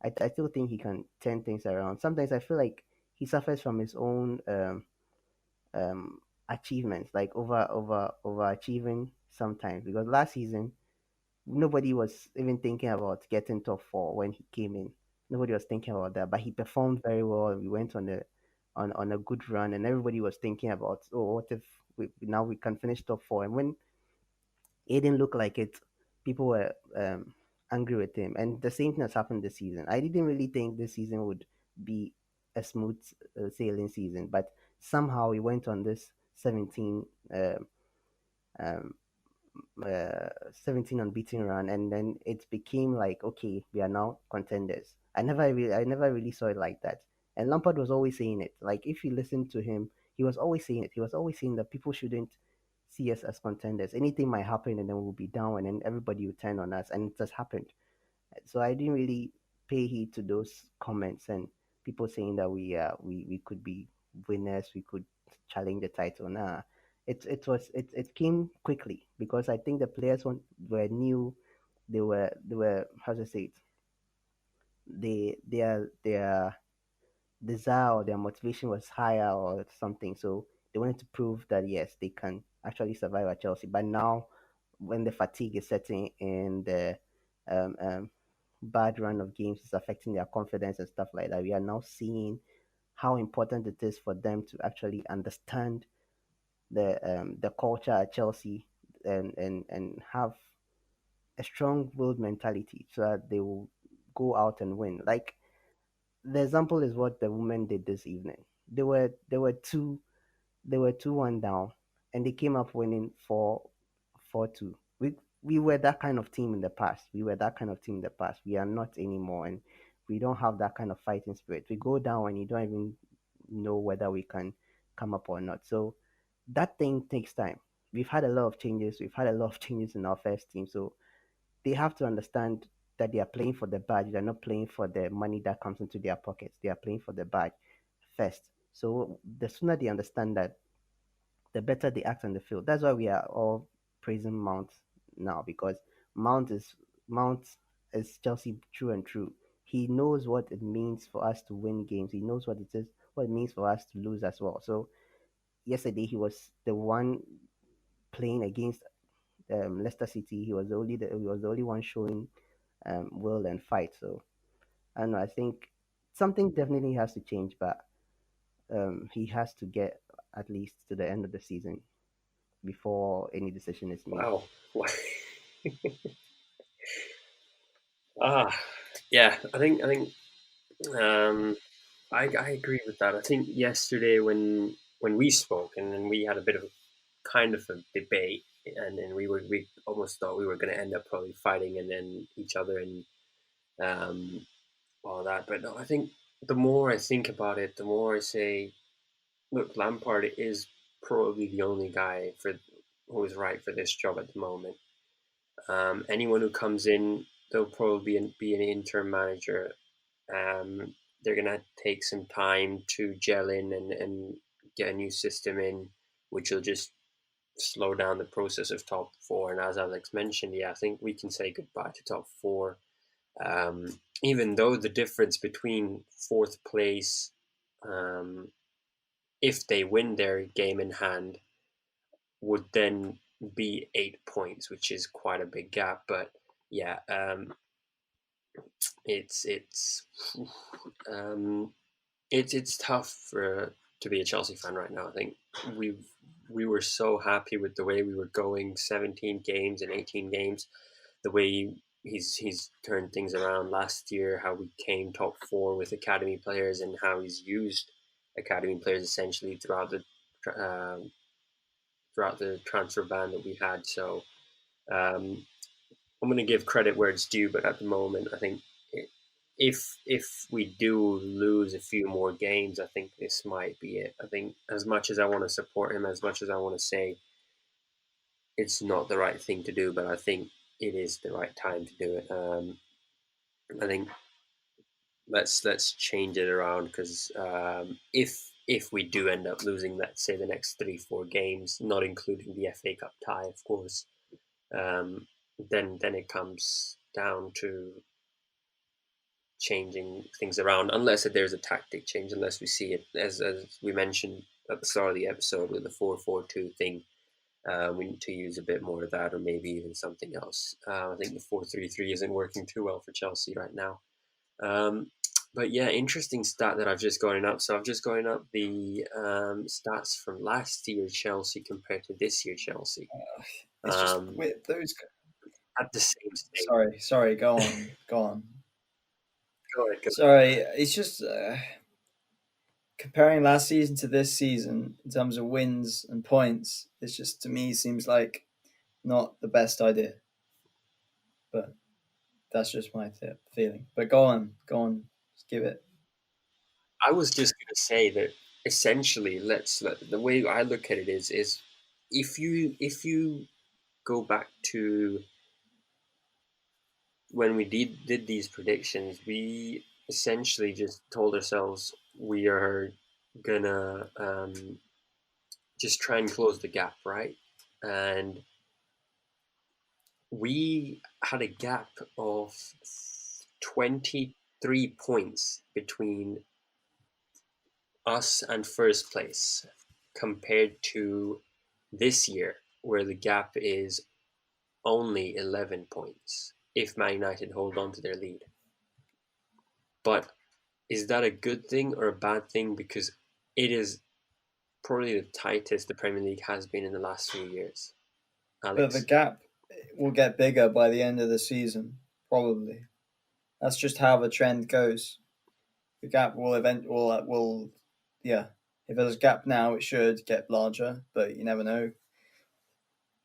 I still think he can turn things around. Sometimes I feel like he suffers from his own um, achievements, like overachieving sometimes. Because last season nobody was even thinking about getting top four when he came in. Nobody was thinking about that, but he performed very well. We went on a good run, and everybody was thinking about, oh, what if now we can finish top four? And when it didn't look like it, people were angry with him. And the same thing has happened this season. I didn't really think this season would be a smooth sailing season, but somehow we went on this 17 um, 17 unbeaten run, and then it became like, okay, we are now contenders. I never really saw it like that. And Lampard was always saying it. Like if you listen to him, he was always saying it. He was always saying that people shouldn't see us as contenders. Anything might happen, and then we'll be down, and then everybody will turn on us, and it just happened. So I didn't really pay heed to those comments and people saying that we could be winners, we could challenge the title. Nah, it came quickly because I think the players were new. They were how to say it. Their desire or their motivation was higher or something. So they wanted to prove that yes, they can actually survive at Chelsea. But now, when the fatigue is setting in, the um, um, bad run of games is affecting their confidence and stuff like that, we are now seeing how important it is for them to actually understand the culture at Chelsea and have a strong-willed mentality so that they will go out and win. Like the example is what the women did this evening. They were 2-1 down, and they came up winning 4-2. We were that kind of team in the past. We were that kind of team in the past. We are not anymore, and we don't have that kind of fighting spirit. We go down and you don't even know whether we can come up or not. So that thing takes time. We've had a lot of changes. We've had a lot of changes in our first team. So they have to understand that they are playing for the badge. They're not playing for the money that comes into their pockets. They are playing for the badge first. So the sooner they understand that, the better they act on the field. That's why we are all praising Mount now, because Mount is Mount is Chelsea true and true. He knows what it means for us to win games. He knows what it means for us to lose as well. So yesterday he was the one playing against Leicester City. He was the only one showing will and fight. So I don't know. I think something definitely has to change, but he has to get at least to the end of the season before any decision is made. Wow. Yeah. Um, I agree with that. I think yesterday when we spoke and then we had a bit of kind of a debate, and then we almost thought we were going to end up probably fighting and then each other and um, all that. But no, I think the more I think about it, the more I say, look, Lampard is probably the only guy who is right for this job at the moment. Anyone who comes in, they'll probably be an interim manager. They're going to take some time to gel in and get a new system in, which will just slow down the process of top four. And as Alex mentioned, yeah, I think we can say goodbye to top four. Even though the difference between fourth place, if they win their game in hand, would then be 8 points, which is quite a big gap. But yeah, it's um, it's tough to be a Chelsea fan right now. I think we were so happy with the way we were going, 17 games and 18 games, the way he's turned things around last year, how we came top four with academy players, and how he's used academy players essentially uh, throughout the transfer ban that we had. So um, I'm going to give credit where it's due, but at the moment, I think if we do lose a few more games, I think this might be it. I think as much as I want to support him, as much as I want to say it's not the right thing to do, but I think it is the right time to do it. I think let's change it around, because if we do end up losing, let's say the next 3-4 games, not including the FA Cup tie, of course, um, then it comes down to changing things around, unless there's a tactic change, unless we see it as we mentioned at the start of the episode with the 4-4-2 thing. We need to use a bit more of that, or maybe even something else. I think the 4-3-3 isn't working too well for Chelsea right now. But yeah, interesting stat that I've just gotten up. So I've just gotten up the stats from last year Chelsea compared to this year Chelsea. It's just with those. At the same stage. Sorry. Go on. Go ahead. Sorry, it's just comparing last season to this season in terms of wins and points. It's just, to me, seems like not the best idea. But that's just my feeling. But go on, just give it. I was just going to say that essentially, the way I look at it is if you go back to when we did these predictions, we essentially just told ourselves we are gonna just try and close the gap, right? And we had a gap of 23 points between us and first place, compared to this year, where the gap is only 11 points if Man United hold on to their lead. But is that a good thing or a bad thing? Because it is probably the tightest the Premier League has been in the last few years. But Alex? will get bigger by the end of the season, probably. That's just how the trend goes. The gap will yeah. If there's a gap now, it should get larger, but you never know.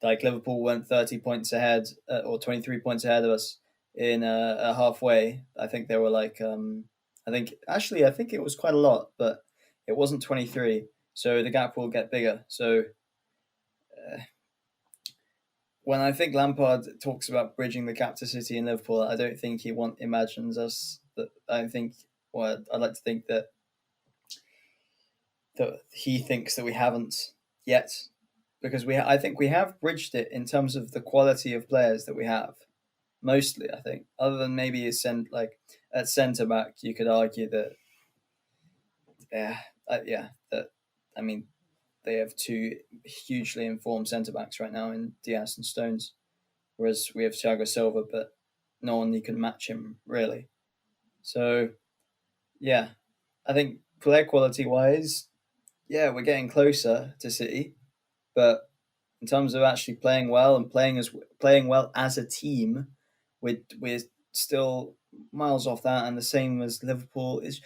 Like Liverpool went 30 points ahead or 23 points ahead of us in a halfway. I think they were like I think it was quite a lot, but it wasn't 23. So the gap will get bigger. So uh, when I think Lampard talks about bridging the gap to City and Liverpool, I don't think he imagines us that. I think, well, I'd like to think that he thinks that we haven't yet, because I think we have bridged it in terms of the quality of players that we have. Mostly, I think, other than maybe at centre back, you could argue that that I mean they have two hugely informed centre backs right now in Diaz and Stones, whereas we have Thiago Silva, but no one you can match him really. So yeah, I think player quality wise, yeah, we're getting closer to City, but in terms of actually playing well and playing well as a team, we're still miles off that. And the same as Liverpool is,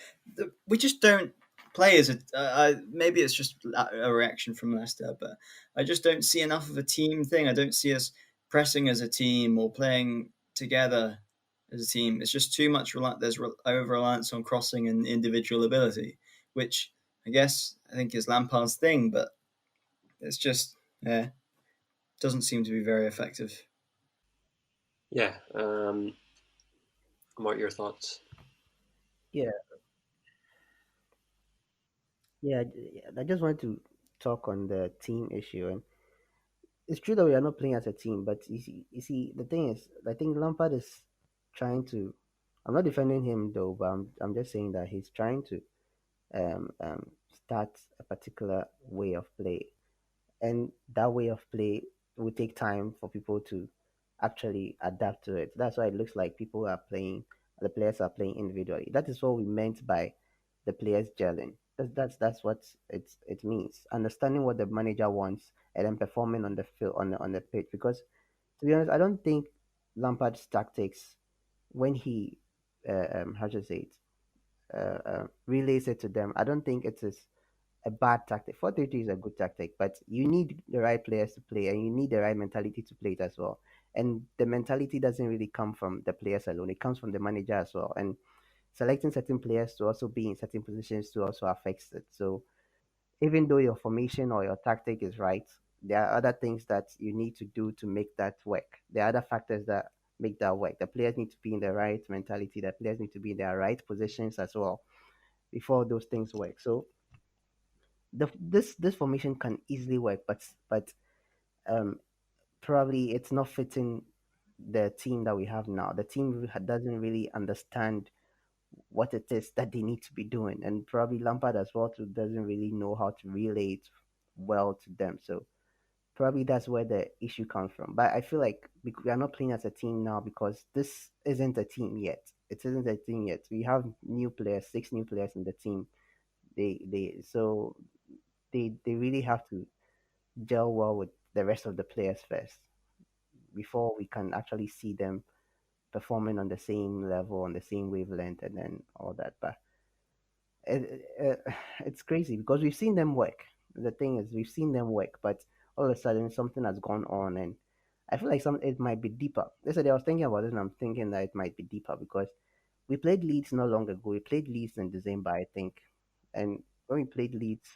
we just don't play as a. Maybe it's just a reaction from Leicester, but I just don't see enough of a team thing. I don't see us pressing as a team or playing together as a team. It's just too much. There's over reliance on crossing and individual ability, which I think is Lampard's thing, but it's just yeah, doesn't seem to be very effective. Yeah. What are your thoughts? Yeah, yeah. I just want to talk on the team issue, and it's true that we are not playing as a team. But you see, the thing is, I think Lampard is trying to. I'm not defending him though, but I'm just saying that he's trying to start a particular way of play, and that way of play will take time for people to actually adapt to it. That's why it looks like the players are playing individually. That is what we meant by the players gelling. That's what it means. Understanding what the manager wants and then performing on the field on the pitch. Because to be honest, I don't think Lampard's tactics when he how should I say it relays it to them. I don't think it is a bad tactic. 4-3-3 is a good tactic, but you need the right players to play and you need the right mentality to play it as well. And the mentality doesn't really come from the players alone, it comes from the manager as well. And selecting certain players to also be in certain positions to also affects it. So even though your formation or your tactic is right, there are other things that you need to do to make that work. There are other factors that make that work. The players need to be in the right mentality, the players need to be in their right positions as well before those things work. So this formation can easily work, but um probably it's not fitting the team that we have now. The team doesn't really understand what it is that they need to be doing, and probably Lampard as well too doesn't really know how to relay it well to them. So probably that's where the issue comes from. But I feel like we are not playing as a team now because this isn't a team yet. It isn't a team yet. We have new players, 6 new players in the team. They really have to gel well with the rest of the players first before we can actually see them performing on the same level, on the same wavelength, and then all that. But it's crazy because we've seen them work. The thing is, we've seen them work, but all of a sudden something has gone on, and I feel like it might be deeper. Yesterday I was thinking about it, and I'm thinking that it might be deeper because we played Leeds not long ago. We played Leeds in December, I think, and when we played Leeds,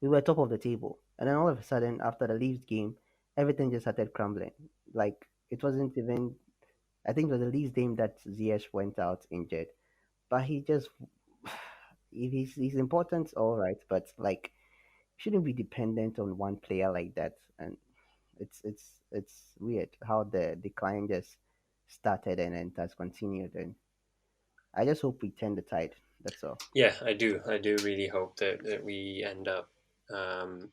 we were top of the table. And then all of a sudden, after the Leafs game, everything just started crumbling. Like it wasn't even. I think it was the Leafs game that Ziyech went out injured, but he just he's important, all right, but like shouldn't be dependent on one player like that. And it's weird how the decline just started and then it has continued. And I just hope we turn the tide. That's all. Yeah, I do. I do really hope that we end up um,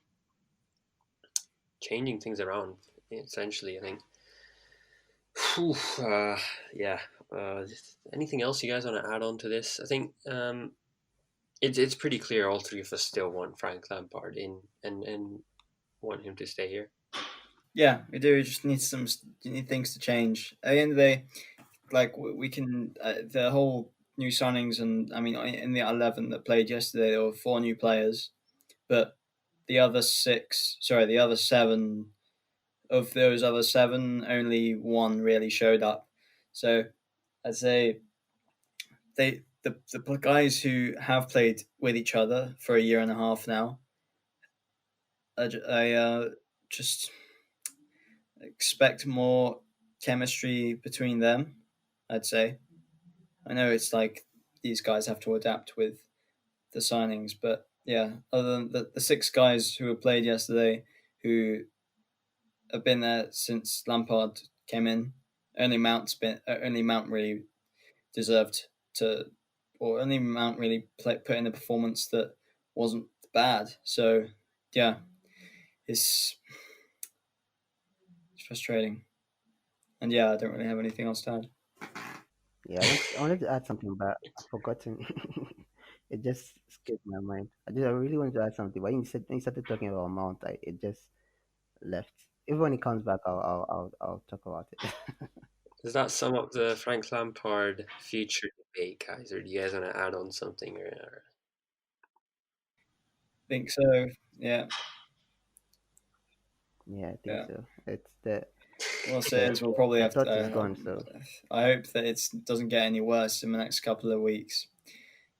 changing things around. Essentially, I think. Whew, yeah. Anything else you guys want to add on to this? I think it's pretty clear all three of us still want Frank Lampard in and want him to stay here. Yeah, we do. We just need you need things to change. At the end of the day, like we can the whole new signings, and I mean in the 11 that played yesterday, there were 4 new players, but the other 7 of those other 7, only one really showed up. So I'd say the guys who have played with each other for a year and a half now, I just expect more chemistry between them. I'd say. I know it's like these guys have to adapt with the signings, but yeah, other than the 6 guys who have played yesterday, who have been there since Lampard came in, only Mount really deserved to, or only Mount really put in a performance that wasn't bad. So yeah, it's frustrating, and yeah, I don't really have anything else to add. Yeah, I wanted to add something, but I've forgotten. It just skipped my mind. I really wanted to add something, but when you started talking about Mount, it just left. If when he comes back, I'll talk about it. Does that sum up the Frank Lampard future debate, guys, or do you guys want to add on something? Or Think so. Yeah, Yeah, I think yeah. so. It's the What I'll say the is we'll probably the have to. thought is gone. So I hope that it doesn't get any worse in the next couple of weeks.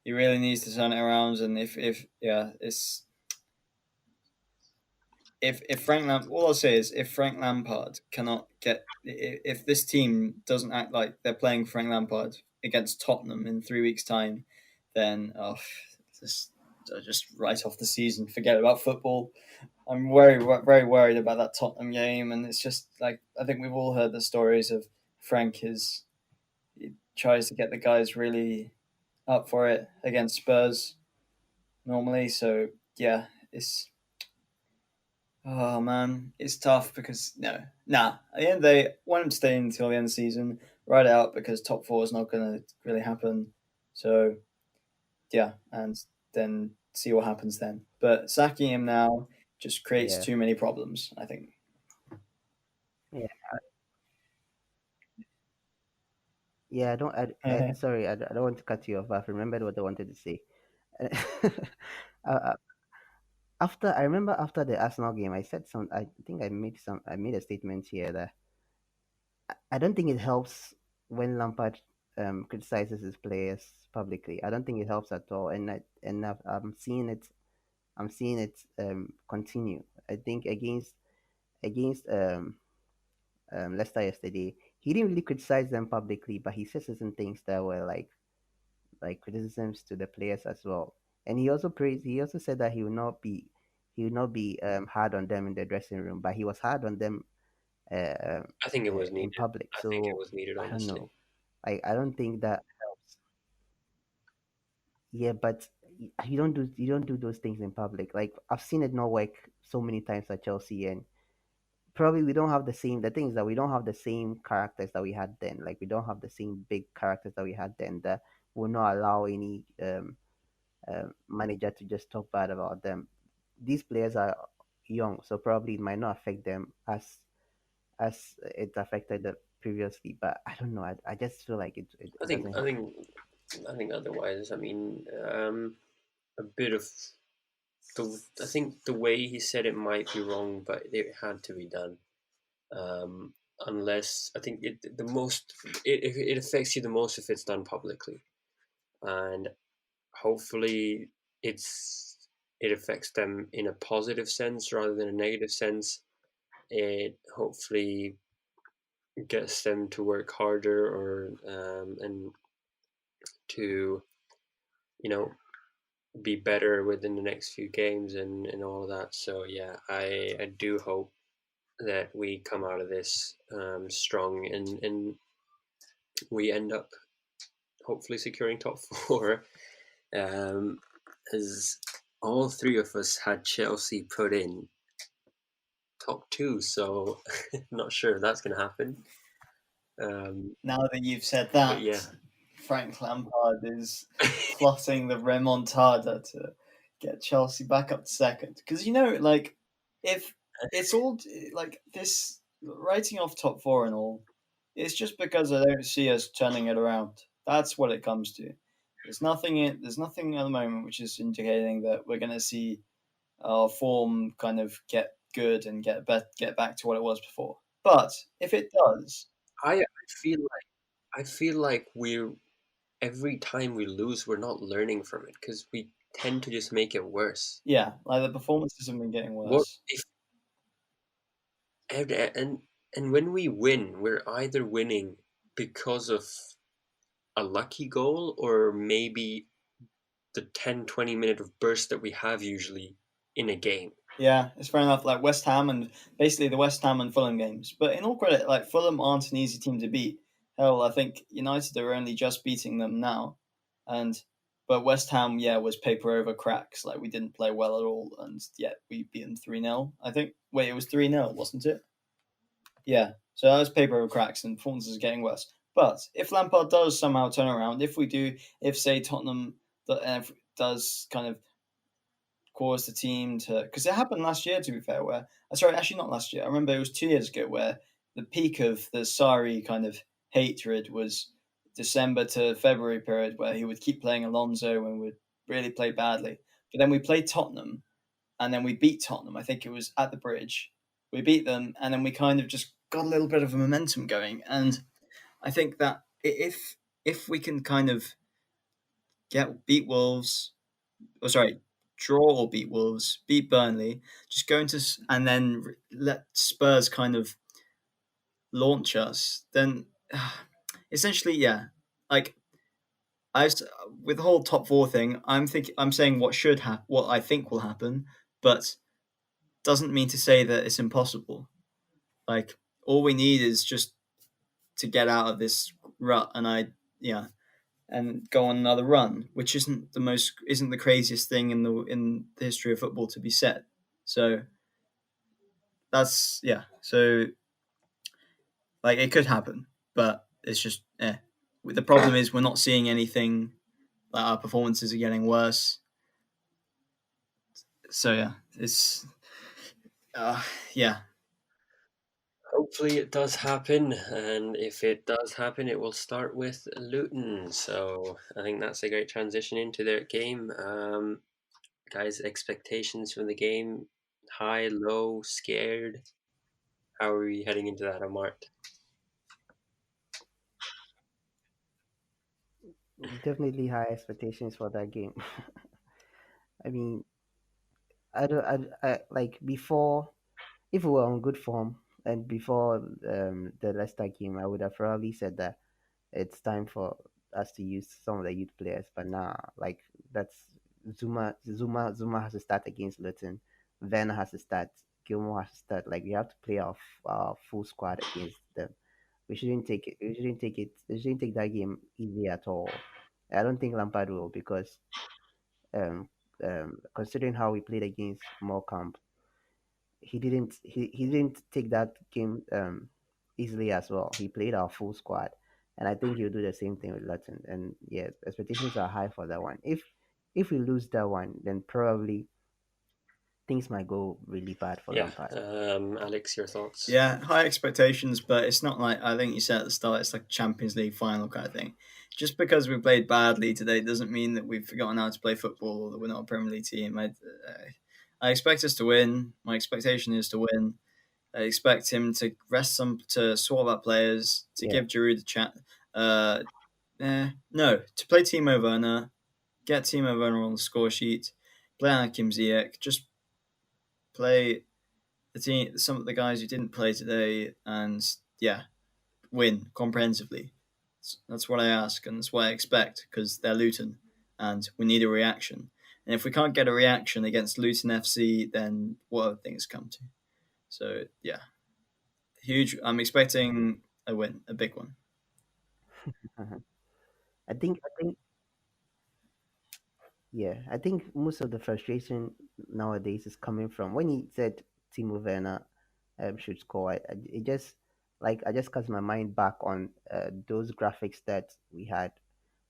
He really needs to turn it around, and if yeah, it's if Frank Lampard, all I'll say is if Frank Lampard cannot get, if this team doesn't act like they're playing Frank Lampard against Tottenham in 3 weeks' time, then just just write off the season, forget about football. I'm very worried about that Tottenham game, and it's just like I think we've all heard the stories of Frank is he tries to get the guys really up for it against Spurs normally. So yeah, it's oh man, it's tough because no, nah. At the end of the day, want him to stay until the end of the season, ride it out because top 4 is not going to really happen. So yeah, and then see what happens then. But sacking him now just creates yeah, too many problems. I think. yeah, yeah. I don't. Sorry, I don't want to cut you off. But I've remembered what I wanted to say. uh, I remember after the Arsenal game, I said some. I think I made a statement here that I don't think it helps when Lampard criticizes his players publicly. I don't think it helps at all, I'm seeing it. I'm seeing it continue. I think against Leicester yesterday, he didn't really criticize them publicly, but he said certain things that were like criticisms to the players as well. And he also praised. He also said that he will not be hard on them in the dressing room, but he was hard on them uh, I think it was in needed. public. I think it So was needed, I don't honestly. know. I don't think that helps. Yeah, but you don't do those things in public. Like I've seen it not work so many times at Chelsea, and probably we don't have the same. The things that we don't have the same characters that we had then. Like we don't have the same big characters that we had then. That will not allow any manager to just talk bad about them. These players are young, so probably it might not affect them as it affected them previously. But I don't know. I just feel like I it think doesn't I help. think I think otherwise. I mean, a bit of I think the way he said it might be wrong, but it had to be done. Um, unless I think it affects you the most if it's done publicly, and hopefully it affects them in a positive sense rather than a negative sense. It hopefully gets them to work harder or and to you know be better within the next few games and all of that. So yeah, I do hope that we come out of this strong and we end up hopefully securing top 4. Um, as all 3 of us had Chelsea put in top 2, so not sure if that's going to happen. Now that you've said But that, yeah, Frank Lampard is plotting the remontada to get Chelsea back up to second. Because like if it's all like this writing off top four and all, it's just because I don't see us turning it around. That's what it comes to. There's nothing at the moment which is indicating that we're going to see our form kind of get good and get back to what it was before. But if it does, I feel like we're every time we lose, we're not learning from it because we tend to just make it worse. yeah, like the performances have been getting What worse. if and when we win, we're either winning because of a lucky goal or maybe the 10-20 minute of burst that we have usually in a game. Yeah, it's fair enough. Like West Ham and basically the West Ham and Fulham games. But in all credit, like Fulham aren't an easy team to beat. Hell, I think United are only just beating them now, and but West Ham, yeah, was paper over cracks. Like we didn't play well at all, and yet we beat them 3-0. I think. Wait, it was 3-0, wasn't it? Yeah. So that was paper over cracks, and performance is getting worse. But if Lampard does somehow turn around, if say Tottenham does kind of cause the team to, because it happened last year, to be fair, where sorry, actually not last year, I remember it was 2 years ago, where the peak of the Sari kind of hatred was December to February period, where he would keep playing Alonso and would really play badly. But then we played Tottenham, and then we beat Tottenham. I think it was at the Bridge. We beat them, and then we kind of just got a little bit of a momentum going. And I think that if we can kind of get beat Wolves, oh sorry, draw or beat Wolves, beat Burnley, just go into and then let Spurs kind of launch us, then essentially, yeah, like I with the whole top four thing, I'm saying what I think will happen, but doesn't mean to say that it's impossible. Like all we need is just to get out of this rut, and yeah, and go on another run, which isn't the craziest thing in the history of football to be said. So that's yeah. So like it could happen, but it's just the problem is we're not seeing anything. Like our performances are getting worse. So yeah, it's uh, yeah. Hopefully it does happen, and if it does happen, it will start with Luton. So I think that's a great transition into their game. Guys, expectations from the game: high, low, scared. How are we heading into that, Amart? Definitely high expectations for that game. I mean, I don't, like before, if we were on good form and before the Leicester game, I would have probably said that it's time for us to use some of the youth players. But now, like that's Zuma has to start against Luton. Werner has to start. Gilmore has to start. Like we have to play our full squad against them. We shouldn't take it. We shouldn't take it. We shouldn't take that game easy at all. I don't think Lampard will because um, considering how we played against Morecambe, he didn't take that game easily as well. He played our full squad, and I think he'll do the same thing with Luton. And yeah, expectations are high for that one. If we lose that one, then probably things might go really bad for Yeah, Lampard. Alex, your thoughts? Yeah, high expectations, but it's not like I think you said at the start. It's like a Champions League final kind of thing. Just because we played badly today doesn't mean that we've forgotten how to play football or that we're not a Premier League team. I expect us to win. My expectation is to win. I expect him to rest some, to swap out players, to Yeah, give Giroud a chat. No, to play Timo Werner, get Timo Werner on the score sheet, play Hakim Ziyech, just play the team, some of the guys who didn't play today, and yeah, win comprehensively. That's what I ask, and that's what I expect because they're Luton, and we need a reaction. And if we can't get a reaction against Luton FC, then what other things come to? So yeah, huge. I'm expecting a win, a big one. uh I think yeah, I think most of the frustration nowadays is coming from when he said Timo Werner should score. It just like I just cast my mind back on those graphics that we had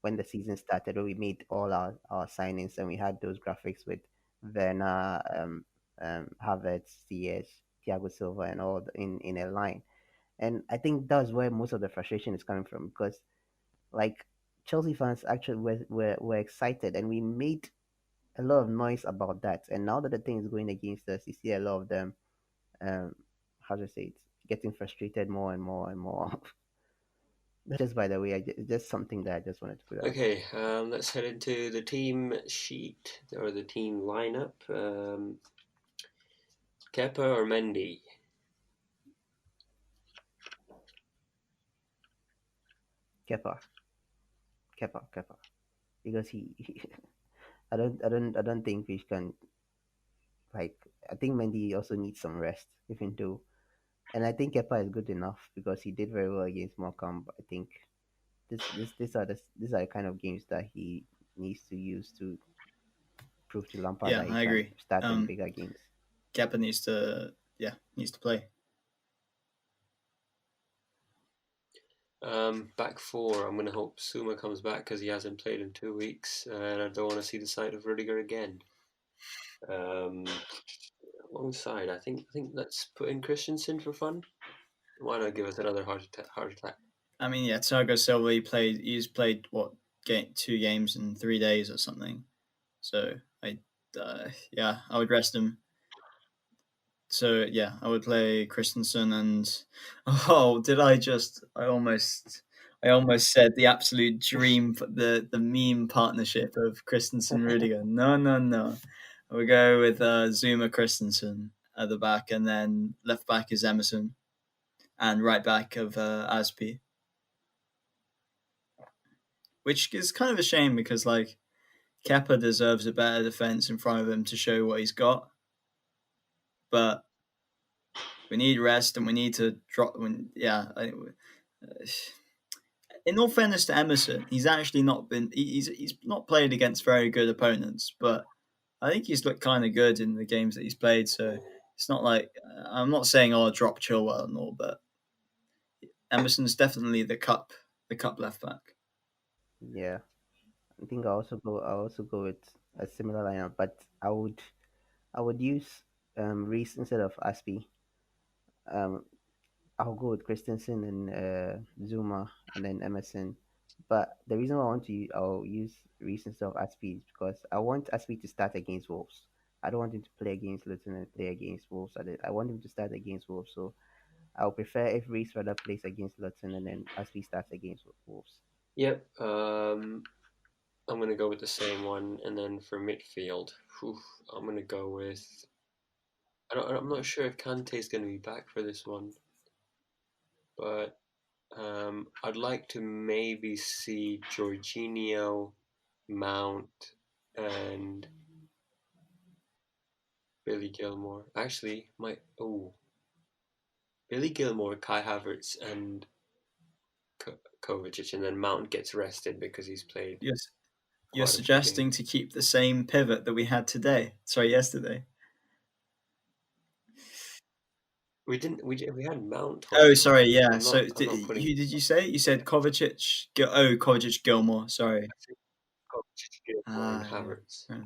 when the season started, when we made all our signings, and we had those graphics with Werner, Havertz, CS, Thiago Silva and all in a line. And I think that's where most of the frustration is coming from because like Chelsea fans actually were excited and we made a lot of noise about that. And now that the thing is going against us, you see a lot of them, um, how to say it, getting frustrated more and more and more. That's just by the way, just something that I just wanted to put out there. Okay, let's head into the team sheet or the team lineup. Kepa or Mendy? Kepa, Kepa, because I don't think we can like. I think Mendy also needs some rest, even though, and I think Kepa is good enough because he did very well against Morecambe. But I think these are the kind of games that he needs to use to prove to Lampard Yeah, that he I can agree. start in bigger games. Kepa needs to play. Back four. I'm going to hope Suma comes back because he hasn't played in 2 weeks, and I don't want to see the side of Rudiger again. Um, Alongside, I think let's put in Christensen for fun. Why not give us another heart attack? Heart attack. I mean, yeah, Thiago Silva he's played what 2 games in 3 days or something. So I would rest him. So yeah, I would play Christensen and did I almost said the absolute dream the meme partnership of Christensen Rudiger. No, no, no. I would go with Zuma Christensen at the back, and then left back is Emerson, and right back of Aspi, which is kind of a shame because like Kepa deserves a better defense in front of him to show what he's got, but we need rest and we need to drop. In all fairness to Emerson, he's actually not been. He's not played against very good opponents, but I think he's looked kind of good in the games that he's played. So it's not like I'm not saying drop Chilwell and all, but Emerson's definitely the cup left back. Yeah, I think I also go with a similar lineup, but I would use Reese instead of Aspi. Um, I'll go with Christensen and Zuma and then Emerson. But the reason why I'll use Reese instead of Aspi is because I want Aspi to start against Wolves. I don't want him to play against Luton and play against Wolves. I want him to start against Wolves. So I'll prefer if Reese rather plays against Luton and then Aspi starts against Wolves. Yep. I'm going to go with the same one, and then for midfield, I'm going to go with. I'm not sure if Kante is going to be back for this one, but I'd like to maybe see Jorginho, Mount, and Billy Gilmore. Actually, Billy Gilmore, Kai Havertz, and Kovacic, and then Mount gets rested because he's played Yes, you're quite a few suggesting games. to keep the same pivot that we had today. Sorry, yesterday. We had Mount Oh, on. sorry. Yeah. So I'm not putting. who did you say? You said Kovacic. Kovacic Gilmore. Sorry. I think Kovacic, Gilmore, and Ah, yeah. Havertz Yeah,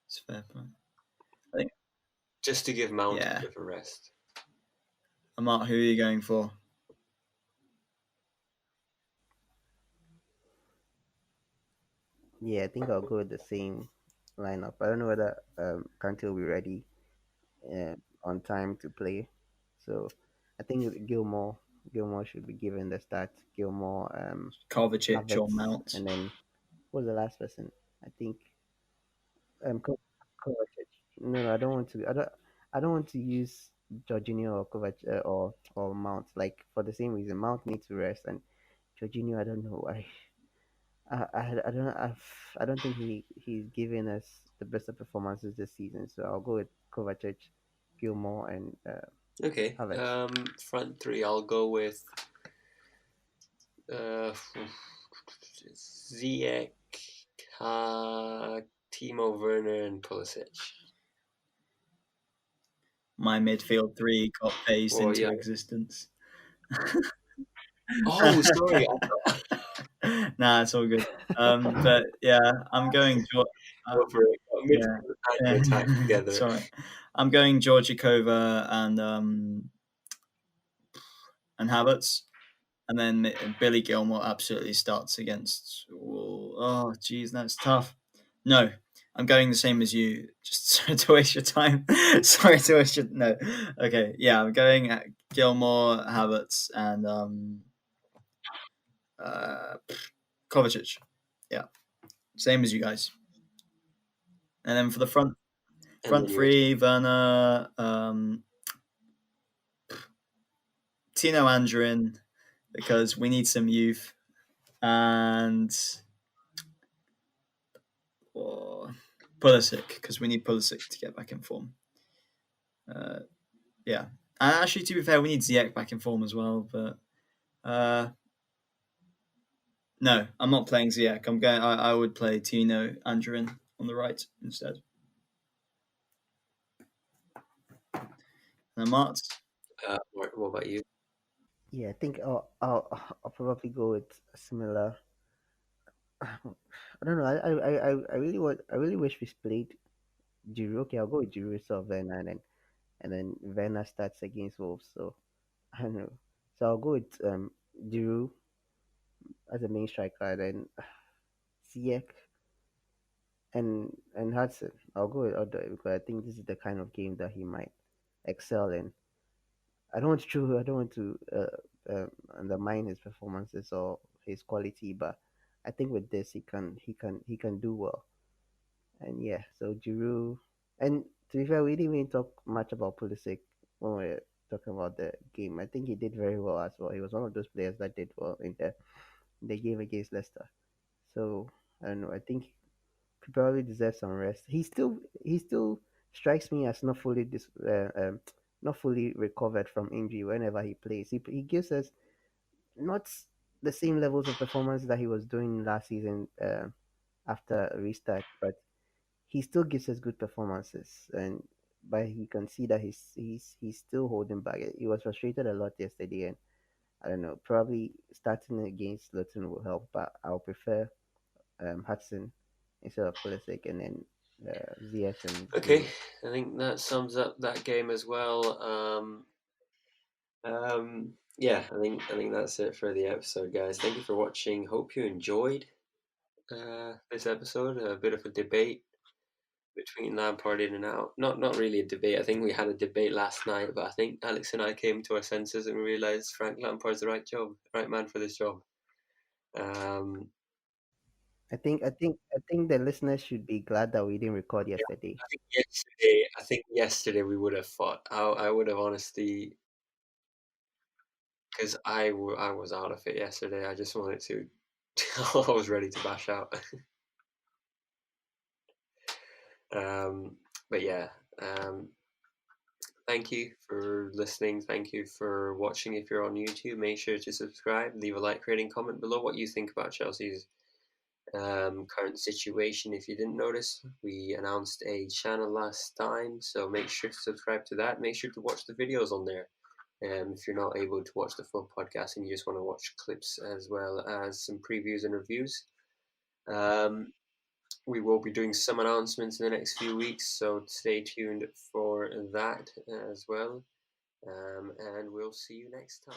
it's a fair point. I think. just to give Mount a Yeah. bit of a rest. Amart, who are you going for? Yeah, I think I'll go with the same lineup. I don't know whether Kante will be ready on time to play. So I think Gilmore should be given the start. Gilmore, Kovacic or Havertz, Mount? and then what was the last person? I think Kovacic. No, I don't want to. I don't want to use Jorginho or Kovac or Mount. Like for the same reason, Mount needs to rest, and Jorginho, I don't know. I don't think he's given us the best of performances this season. So I'll go with Kovacic, Gilmore, and Okay. Havertz. Front three. I'll go with uh, Ziyech, Timo Werner, and Pulisic. My midfield three got phased Oh into yeah. existence. Oh, sorry. Nah, it's all good. But yeah, I'm going. Go for it. Yeah, And your attack yeah. together. It's all right. I'm going Georgikova and Havertz, and then Billy Gilmore absolutely starts against. Oh, geez, that's tough. No, I'm going the same as you. Just sorry to waste your time. Sorry to waste your no. Okay, yeah, I'm going at Gilmore, Havertz, and Kovacic. Yeah, same as you guys. And then for the front And then you're three, Werner, Tino Andrin, because we need some youth, and Pulisic, because we need Pulisic to get back in form. Yeah, and actually, to be fair, we need Ziyech back in form as well. But no, I'm not playing Ziyech. I would play Tino Andrin on the right instead. And Amart. what about you? Yeah, I think I'll probably go with a similar. I don't know. I really want. I really wish we played Giroud. Okay, I'll go with Giroud, so Werner, and then Werner starts against Wolves. So I don't know. So I'll go with Giroud as a main striker, and then Ziyech and Hudson. I'll go with Odoi because I think this is the kind of game that he might excel in. I don't want to undermine his performances or his quality, but I think with this he can do well. And yeah, so Giroud, and to be fair, we didn't even talk much about Pulisic when we were talking about the game. I think he did very well as well. He was one of those players that did well in the game against Leicester. So I don't know. I think he probably deserves some rest. He still strikes me as not fully recovered from injury whenever he plays. He gives us not the same levels of performance that he was doing last season after a restart, but he still gives us good performances. And but you can see that he's still holding back. He was frustrated a lot yesterday, and I don't know. Probably starting against Luton will help, but I'll prefer Hudson instead of Pulisic, and then Ziyech and Okay, Giroud. I think that sums up that game as well. Yeah, I think that's it for the episode, guys. Thank you for watching. Hope you enjoyed this episode. A bit of a debate between Lampard in and out. Not really a debate. I think we had a debate last night, but I think Alex and I came to our senses and realized Frank Lampard's the right man for this job. Um, I think the listeners should be glad that we didn't record yesterday. I think yesterday we would have fought. I would have honestly, because I was out of it yesterday. I just wanted to. I was ready to bash out. Um, but yeah, um, thank you for listening. Thank you for watching. If you're on YouTube, make sure to subscribe, leave a like, rating, comment below what you think about Chelsea's current situation. If you didn't notice, we announced a channel last time, so make sure to subscribe to that. Make sure to watch the videos on there. If you're not able to watch the full podcast and you just want to watch clips as well as some previews and reviews. We will be doing some announcements in the next few weeks, so stay tuned for that as well. And we'll see you next time.